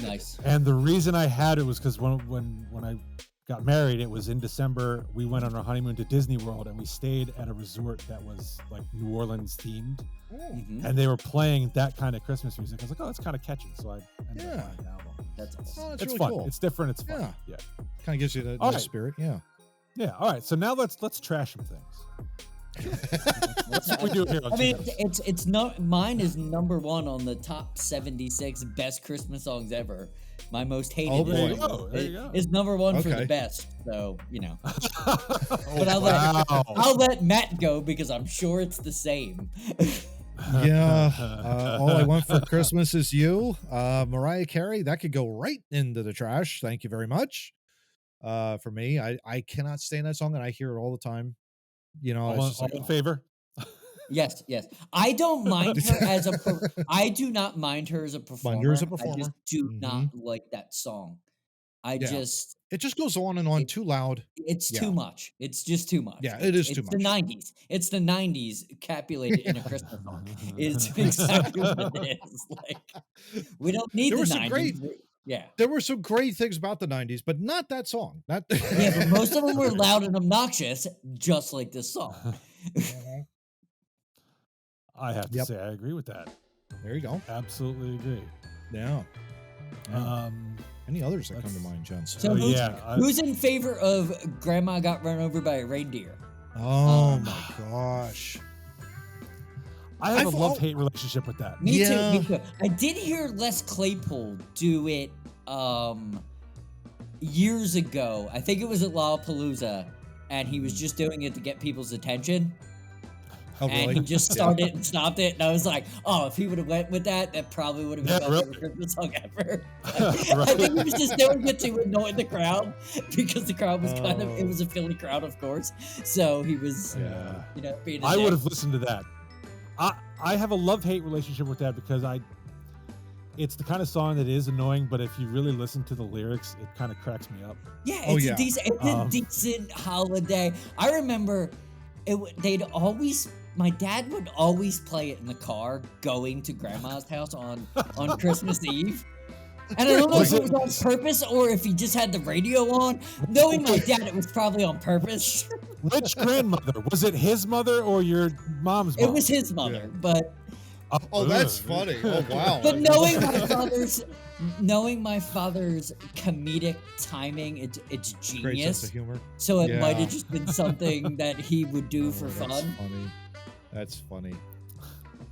Nice.
And the reason I had it was because when I got married, it was in December. We went on our honeymoon to Disney World, and we stayed at a resort that was like New Orleans themed,
Mhm.
and they were playing that kind of Christmas music. I was like, oh, that's kind of catchy. So I ended
Yeah.
up buying the album.
That's awesome.
Oh, that's
It's
really
fun.
cool.
It's different. It's fun.
Yeah.
Yeah.
Kind of gives you the
All
nice
right.
spirit. Yeah.
Yeah. All right. So now let's trash some things. That's what we do here on
I mean,
Too Noobs.
it's not mine is number one on the top 76 best Christmas songs ever. My most hated
Oh, boy.
There you
is-
go. There you go.
is number one for
Okay.
the best. So
But
I'll I'll let Matt go because I'm sure it's the same.
Yeah. All I want for Christmas is you. Mariah Carey, that could go right into the trash. Thank you very much. For me, I cannot stand that song and I hear it all the time. You know, it's just
all
like,
in favor.
Yes. I don't mind her as a. I do not mind her as a performer.
Mind her as a
I just
performer.
do not like that song.
Yeah.
Just
it just goes on and on
It-
too loud.
it's
Yeah.
too much. It's just too much.
Yeah, it is too
It's the
much.
90s. It's the 90s capulated in a Christmas song. It's exactly what it is. Like we don't need
There
the
were some
90s. Yeah.
There were some great things about the 90s, but not that song. Not
Yeah, but most of them were loud and obnoxious, just like this song.
I have to
Yep.
say, I agree with that.
There you go.
Absolutely agree.
Yeah. Yeah. Any others that come to
let's-
mind, gents?
So who's,
yeah,
who's in favor of Grandma Got Run Over by a Reindeer?
Oh my gosh.
I have
I've
a
al-
love-hate relationship with that.
Me
Yeah.
too. Me too. I did hear Les Claypool do it years ago. I think it was at Lollapalooza, and he was just doing it to get people's attention.
Oh,
And
really?
he just started and stopped it, and I was like, "Oh, if he would have went with that, that probably would have been
Yeah,
my
really?
favorite Christmas song ever."
Right.
I think he was just doing it to annoy the crowd because the crowd was kind of—it
Oh.
was a Philly crowd, of course. So he was,
Yeah.
being. a
I would
dick.
have listened to that. I have a love-hate relationship with that because it's the kind of song that is annoying, but if you really listen to the lyrics, it kind of cracks me up.
Yeah,
Oh,
it's
yeah.
a decent. It's a decent holiday. I remember, they'd always. My dad would always play it in the car going to Grandma's house on Christmas Eve. And I don't know if it was on purpose or if he just had the radio on. Knowing my dad, it was probably on purpose.
Which grandmother? Was it his mother or your mom's mom?
It was his mother, but
Oh, that's funny. Oh, wow.
knowing my father's knowing my father's comedic timing, it's
Great sense
genius.
of humor.
So it might
Yeah.
have just been something that he would do for
That's
fun.
funny. That's funny.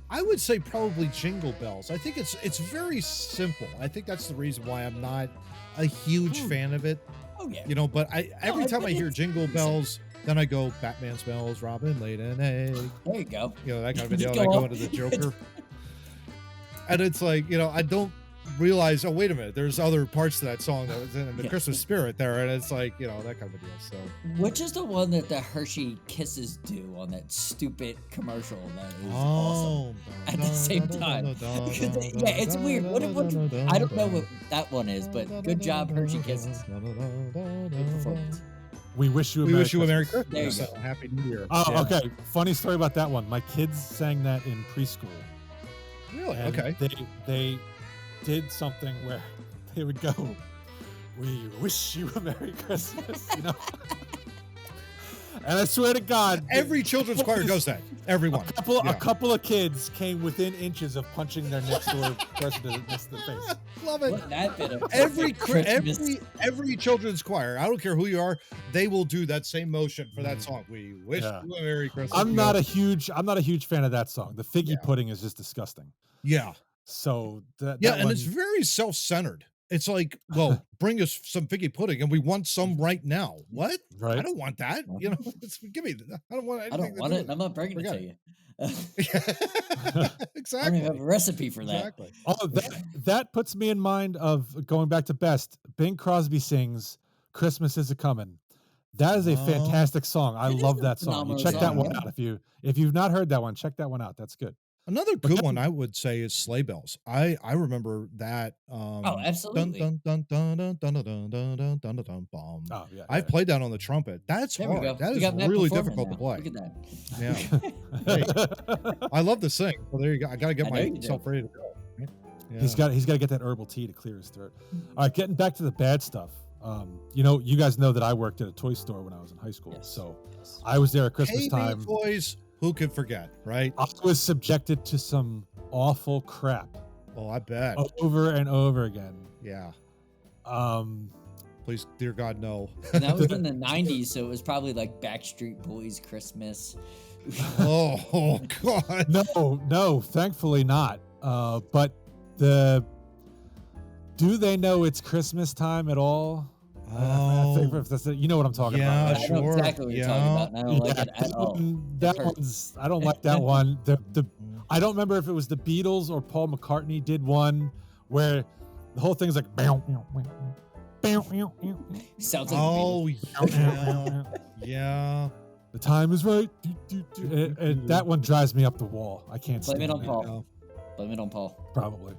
I would say probably Jingle Bells. I think it's very simple. I think that's the reason why I'm not a huge fan of it.
Oh yeah.
You know, but every time I hear
it's
Jingle
decent.
Bells, then I go Batman smells, Robin laid an egg.
There you go.
You know, that kind of
Just
deal. I
go
go
off.
into the Joker. And it's like, you know, I don't realize, oh, wait a minute, there's other parts to that song that was in the
Yeah.
Christmas spirit there. And it's like, you know, that kind of deal. So
Which is the one that the Hershey Kisses do on that stupid commercial that is awesome at the same time. Yeah, it's weird. What I don't know what that one is, but good job, Hershey Kisses. Good performance.
We wish you a
We
Merry
wish you a Merry
Christmas.
There you
Christmas.
go.
Happy New Year.
Oh,
Yeah.
okay. Funny story about that one. My kids sang that in preschool.
Really?
And
Okay.
They did something where they would go, "We wish you a Merry Christmas," you know. And I swear to God,
Every children's choir does that. Everyone.
a couple of kids came within inches of punching their next door person in the face.
Love it.
What that bit of
Every
Christmas.
every children's choir, I don't care who you are, they will do that same motion for that song. We wish
Yeah.
you a Merry Christmas.
I'm
You
not
know?
a huge fan of that song. The figgy
Yeah.
pudding is just disgusting.
Yeah.
So that
Yeah,
that
and
one,
it's very self-centered. It's like, well, bring us some figgy pudding, and we want some right now. What?
right.
I don't want that. You know, give me. I don't want.
I
Anything
don't want it, and I'm not bringing it
Forget
to you.
it.
I don't
Exactly.
even have a recipe for that.
Exactly.
Oh, that puts me in mind of going back to Best. Bing Crosby sings "Christmas Is a Comin'." That is a
Oh.
fantastic song. I
It is
love
a
that song. You
phenomenal
check that
song,
one
yeah.
out if you've not heard that one. Check that one out. That's good.
Another
But
good
then-
one I would say is Sleigh Bells. I remember that.
Oh,
Dun
absolutely.
dun dun dun dun dun dun dun dun dun dun bum.
Oh yeah.
I've played that on the trumpet. That's
There we go.
hard. That
We
is
got Matt
really
performing
difficult to
now.
play.
Look at that.
Yeah. I love to sing. Well, there you go. I got to get
I know you do.
myself ready to go. right? Yeah.
He's got to get that herbal tea to clear his throat. All right, getting back to the bad stuff. You know, you guys know that I worked at a toy store when I was in high school.
Yes.
So
Yes.
I was there at Christmas
KB
time.
toys. Who could forget, right?
I was subjected to some awful crap
Oh, I bet.
over and over again.
Yeah.
Um,
Please, dear God, no.
And that was in the 90s, so it was probably like Backstreet Boys Christmas.
Oh God.
no, thankfully not. But do they know it's Christmas time at all? I think if that's you know what I'm talking
Yeah,
about.
I
right?
know
sure.
exactly what you're talking
Yeah.
about, and I don't like it at all.
That
hurts.
one's I don't like that one. The I don't remember if it was the Beatles or Paul McCartney did one where the whole thing's like
Sounds like
Oh yeah. Yeah.
the time is right. And that one drives me up the wall. I can't
Blame
stand
it on
it.
Paul.
Yeah.
Blame it on Paul.
Probably.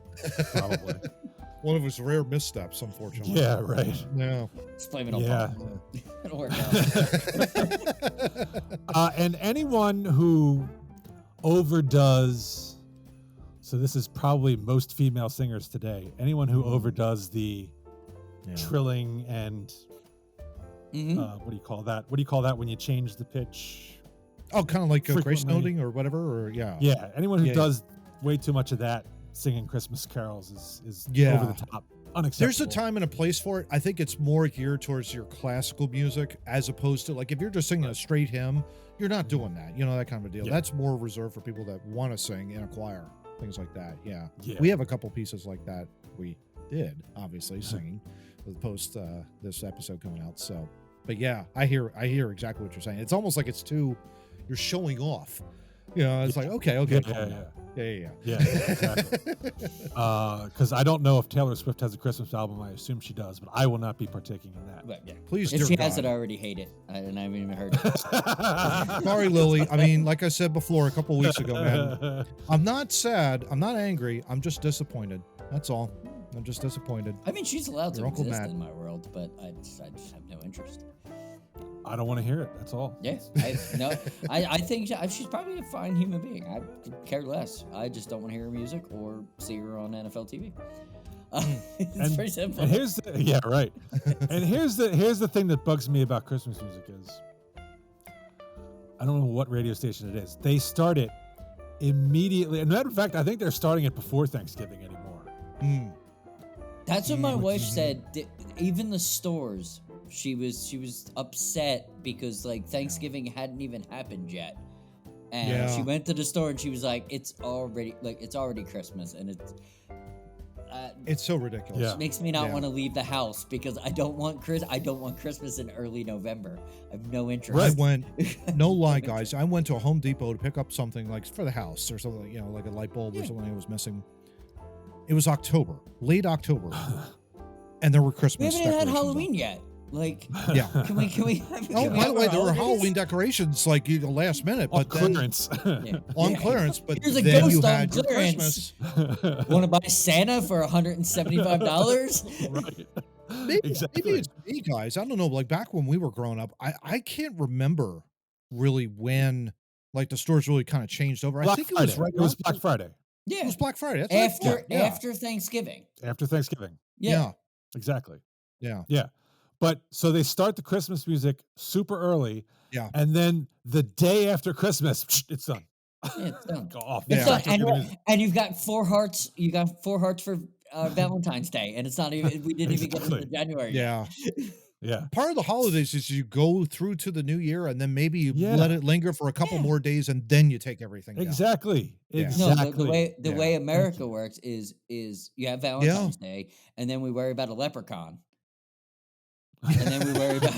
One of his rare missteps, unfortunately.
Yeah, right.
Yeah.
Just blame it on
Yeah.
Paul. It'll work out.
And anyone who overdoes, so this is probably most female singers today, anyone who overdoes the trilling and
Mhm.
what do you call that? What do you call that when you change the pitch?
Oh, kind of like grace
Frequently.
noting or whatever, or yeah.
Yeah, anyone who
Yeah.
does way too much of that singing Christmas carols is
Yeah.
over the top. Unacceptable.
There's a time and a place for it. I think it's more geared towards your classical music as opposed to like if you're just singing a straight hymn, you're not doing that. You know, that kind of a deal.
Yeah.
That's more reserved for people that want to sing in a choir, things like that. Yeah.
Yeah.
We have a couple pieces like that. We did, obviously, singing with post this episode coming out. So, but yeah, I hear exactly what you're saying. It's almost like you're showing off. You know, it's like, okay, calm down. Yeah.
Yeah, exactly. Because I don't know if Taylor Swift has a Christmas album. I assume she does, but I will not be partaking in that.
But, yeah.
Please,
If
dear
she
God.
has it, I already hate it. And I haven't even heard it.
Sorry, Lily. I mean, like I said before a couple weeks ago, man, I'm not sad. I'm not angry. I'm just disappointed. That's all. I'm just disappointed.
I mean, she's allowed to
Your Uncle
exist
Matt.
in my world, but I just have no interest.
I don't want to hear it. That's all.
Yeah, I think she's probably a fine human being. I could care less. I just don't want to hear her music or see her on NFL TV. It's pretty simple.
And here's and here's the thing that bugs me about Christmas music is I don't know what radio station it is. They start it immediately. As a matter of fact, I think they're starting it before Thanksgiving anymore.
That's what my wife said. Even the stores, she was upset because like Thanksgiving hadn't even happened yet, and she went to the store and she was like, "It's already Christmas," and
it's so ridiculous.
Yeah.
it makes me not want to leave the house because I don't want Christmas in early November. I have no interest.
I went, no lie, guys. I went to a Home Depot to pick up something like for the house or something, like a light bulb or something that was missing. It was October, late October, and there were Christmas.
We haven't even had
decorations
Halloween
up.
yet. Like,
Yeah.
can we?
Oh, by the way, there were Halloween decorations like last minute,
On
but then
clearance.
on clearance. But
Here's a
then
ghost
you
on
had your
clearance.
Christmas.
Want to buy Santa for $175?
Right.
Maybe
Exactly.
it's me, guys. I don't know. Like back when we were growing up, I can't remember really when like the stores really kind of changed over. I think it was right.
It was Black Friday.
Yeah,
It was Black Friday. That's what I thought.
after Thanksgiving.
After Thanksgiving.
Yeah.
Exactly.
Yeah.
Yeah. But so they start the Christmas music super early.
Yeah.
And then the day after Christmas, it's done.
Yeah, it's done.
Go off.
It's
Yeah.
done. And you've got 4 hearts. You got 4 hearts for Valentine's Day, and it's not even. We didn't even get into
Exactly.
January.
Yeah.
Yeah.
Part of the holidays is you go through to the new year and then maybe you let it linger for a couple more days and then you take everything down.
Exactly.
Yeah.
No,
Exactly.
the way America works is you have Valentine's Day, and then we worry about a leprechaun. And then we worry about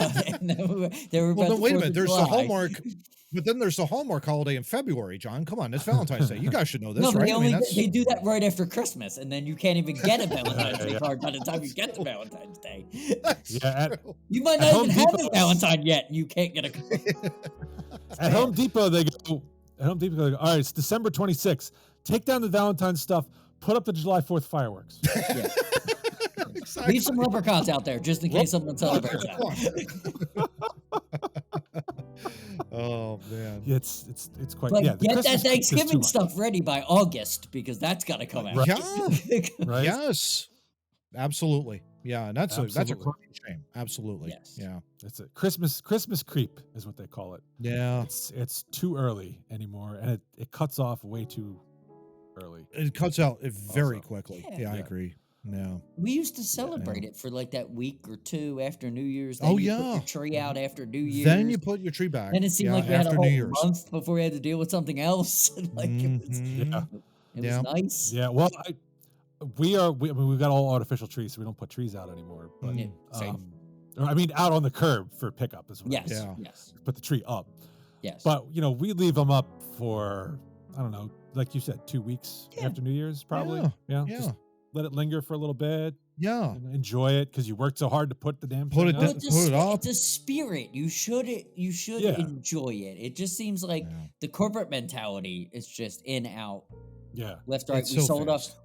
Well, then wait a minute. There's the Hallmark, but then there's the Hallmark holiday in February, John. Come on, it's Valentine's Day. You guys should know this,
No,
right?
they do that right after Christmas, and then you can't even get a Valentine's Day card by the time you get to Valentine's Day.
Yeah.
You might not even have a Valentine yet, and you can't get a card.
At Home Depot, they go, all right, it's December 26th. Take down the Valentine's stuff, put up the July 4th fireworks.
Yeah. Leave some leprechauns out there just in case someone celebrates that.
Oh man,
It's quite.
But
the
get
Christmas
that
is too
Thanksgiving
much.
stuff ready by August because that's got to come out.
Right.
yeah,
Right?
yes, absolutely, yeah, and that's a
Absolutely.
crying shame. Absolutely,
Yes.
yeah,
That's it. Christmas creep is what they call it.
yeah.
It's too early anymore, and it cuts off way too early.
It cuts out very
Also.
quickly.
Yeah.
Yeah, I
Yeah.
agree. Yeah,
We used to celebrate it for like that week or two after New Year's.
Oh,
you put
yeah.
your tree out after New Year's.
then you put your tree back.
Then it seemed
yeah,
like we had a
after
whole
New Year's.
month before we had to deal with something else. Like
Mhm.
it was
Yeah.
nice.
Yeah. Well, we've got all artificial trees, so we don't put trees out anymore. But
Yeah, same.
or I mean, out on the curb for pickup is what.
Yes.
Yeah.
Yes.
Put the tree up,
Yes.
but we leave them up for I don't know, like you said, 2 weeks
Yeah.
after New Year's, probably.
Yeah.
Just
Yeah,
let it linger for a little bit.
yeah.
And enjoy it because you worked so hard to put the damn
Put
thing
it
up.
down. Put it up.
It's a spirit. You should
Yeah.
enjoy it. It just seems like
Yeah.
the corporate mentality is just in out
Yeah.
left right.
It's
We
so
sold
fast.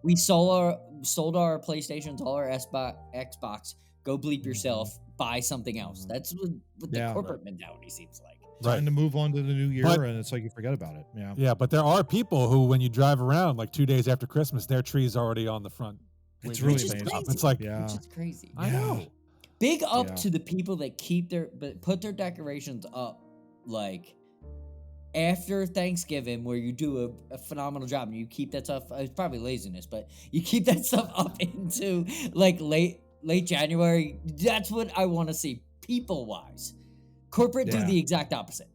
sold our PlayStations, all our Xbox. Go
Mm-hmm.
bleep yourself. Buy something else. That's what the
Yeah.
corporate mentality seems like.
Right.
Time to move on to the new year,
But-
and it's like you forget about it. Yeah,
Yeah, but there are people who, when you drive around like 2 days after Christmas, their tree's already on the front.
it's
Which
really
is
amazing.
crazy.
It's like,
Yeah,
Which is crazy.
I know.
Big up
Yeah.
to the people that put their decorations up like after Thanksgiving, where you do a phenomenal job and you keep that stuff. It's probably laziness, but you keep that stuff up into like late January. That's what I want to see, people wise. Corporate do
Yeah.
the exact opposite.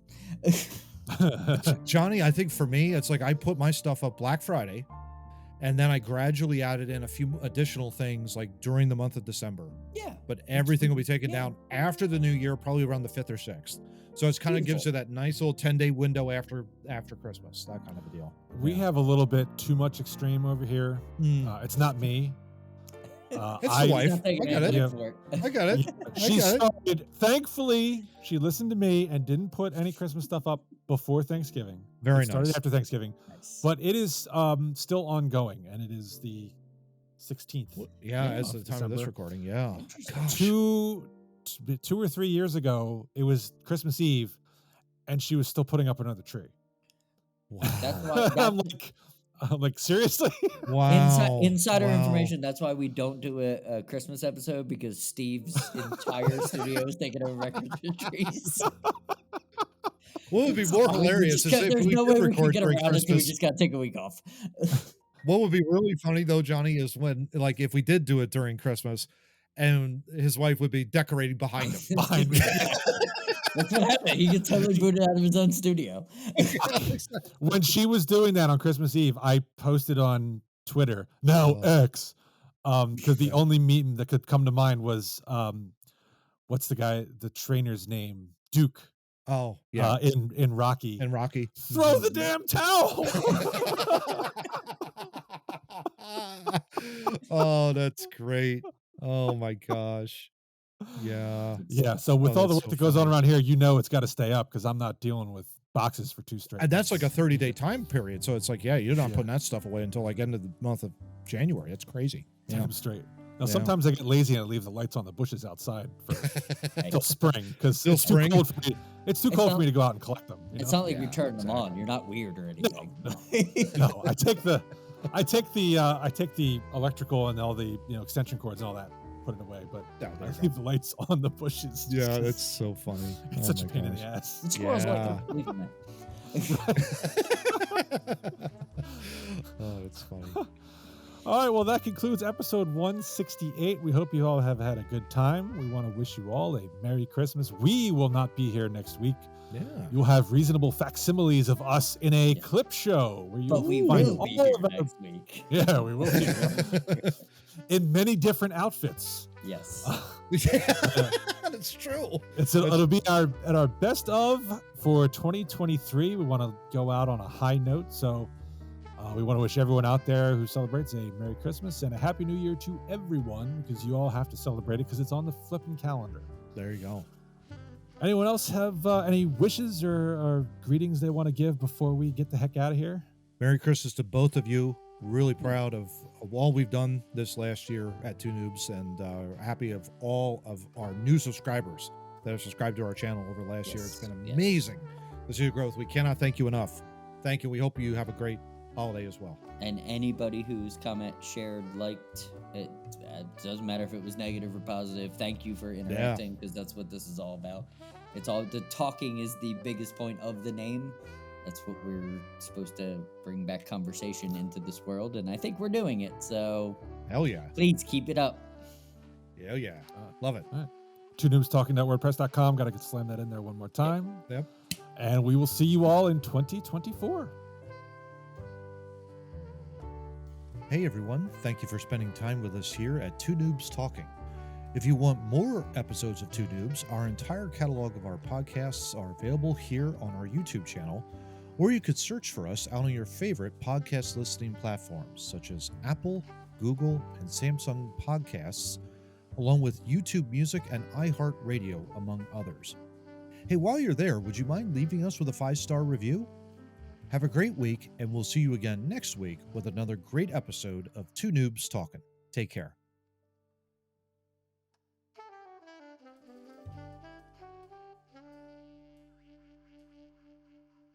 Johnny, I think for me, it's like I put my stuff up Black Friday, and then I gradually added in a few additional things like during the month of December.
Yeah.
But everything will be taken
Yeah.
down after the new year, probably around the 5th or 6th. So it's kind of gives you that nice little 10-day window after Christmas, that kind of a deal.
We have a little bit too much extreme over here.
Mm.
It's not me.
It's the wife.
Not taking
I get it.
anything
Yeah.
for it.
I got it.
She
I got it.
started, thankfully, she listened to me and didn't put any Christmas stuff up before Thanksgiving.
Very
It started
nice.
after Thanksgiving,
Nice.
but it is still ongoing, and it is the 16th.
Yeah,
Yeah.
as the time of this
December.
recording. Yeah.
Interesting.
Gosh.
Two or 3 years ago, it was Christmas Eve, and she was still putting up another tree.
Wow.
That's why
I'm like, seriously?
Wow.
Insider
Wow.
information. That's why we don't do a Christmas episode, because Steve's entire studio is taking over record trees.
What would be more hilarious is if
There's
we
no
could
way we can
record
get
during
around it, so we
Christmas.
just got to take a week off.
What would be really funny though, Johnny, is when like if we did do it during Christmas, and his wife would be decorating behind him.
Behind me.
That's what happened. He gets totally booted out of his own studio.
When she was doing that on Christmas Eve, I posted on Twitter, now X, because the only meme that could come to mind was what's the trainer's name? Duke.
Oh, yeah.
In Rocky.
And Rocky.
Throw the damn towel.
Oh, that's great. Oh my gosh. Yeah.
Yeah. So with all the
that's
work
so
that goes on
funny.
around here, it's got to stay up because I'm not dealing with boxes for 2 straight
And that's like a
months.
30-day time period. So it's like, yeah, you're not
Yeah.
putting that stuff away until like end of the month of January. It's crazy. Yeah.
Damn straight. Now,
Yeah.
sometimes I get lazy and I leave the lights on the bushes outside till spring because
Till
it's too
spring?
cold for me. It's too cold for
not-
me to go out and collect them. you
It's
know?
not like
Yeah,
you're turning them
exactly.
on. You're not weird or anything.
No, I take the electrical and all the extension cords and all that, put it away, but
Yeah,
I
there you
leave
go.
the lights on the bushes. just
Yeah,
'cause
that's so funny.
it's
Oh
such a
my
pain in
gosh.
the ass.
The squirrels like
Yeah.
them. Believe in that.
Oh, it's funny.
All right, well, that concludes episode 168. We hope you all have had a good time. We want to wish you all a Merry Christmas. We will not be here next week.
Yeah.
You'll have reasonable facsimiles of us in a
Yeah.
clip show where
But we
you'll find
will be
all
here
of our
next week.
Yeah, we will be in many different outfits.
Yes.
Yeah, that's true.
It'll be at our best of for 2023. We want to go out on a high note, so we want to wish everyone out there who celebrates a Merry Christmas and a Happy New Year to everyone, because you all have to celebrate it because it's on the flipping calendar.
There you go.
Anyone else have any wishes or greetings they want to give before we get the heck out of here?
Merry Christmas to both of you. Really proud of all we've done this last year at Two Noobs, and happy of all of our new subscribers that have subscribed to our channel over last year. It's been amazing to see the growth. We cannot thank you enough. Thank you. We hope you have a great holiday as well.
And anybody who's comment, shared, liked, it doesn't matter if it was negative or positive. Thank you for interacting, because that's what this is all about. It's all the talking is the biggest point of the name. That's what we're supposed to bring back conversation into this world, and I think we're doing it. So
Hell yeah.
please keep it up.
Hell yeah. Love it.
Two Noobs Talking.wordpress.com. Got to slam that in there one more time.
Yep.
And we will see you all in 2024.
Hey everyone, thank you for spending time with us here at Two Noobs Talking. If you want more episodes of Two Noobs, our entire catalog of our podcasts are available here on our YouTube channel, or you could search for us out on your favorite podcast listening platforms such as Apple, Google, and Samsung Podcasts, along with YouTube Music and iHeartRadio, among others. Hey, while you're there, would you mind leaving us with a 5-star review? Have a great week, and we'll see you again next week with another great episode of Two Noobs Talking. Take care.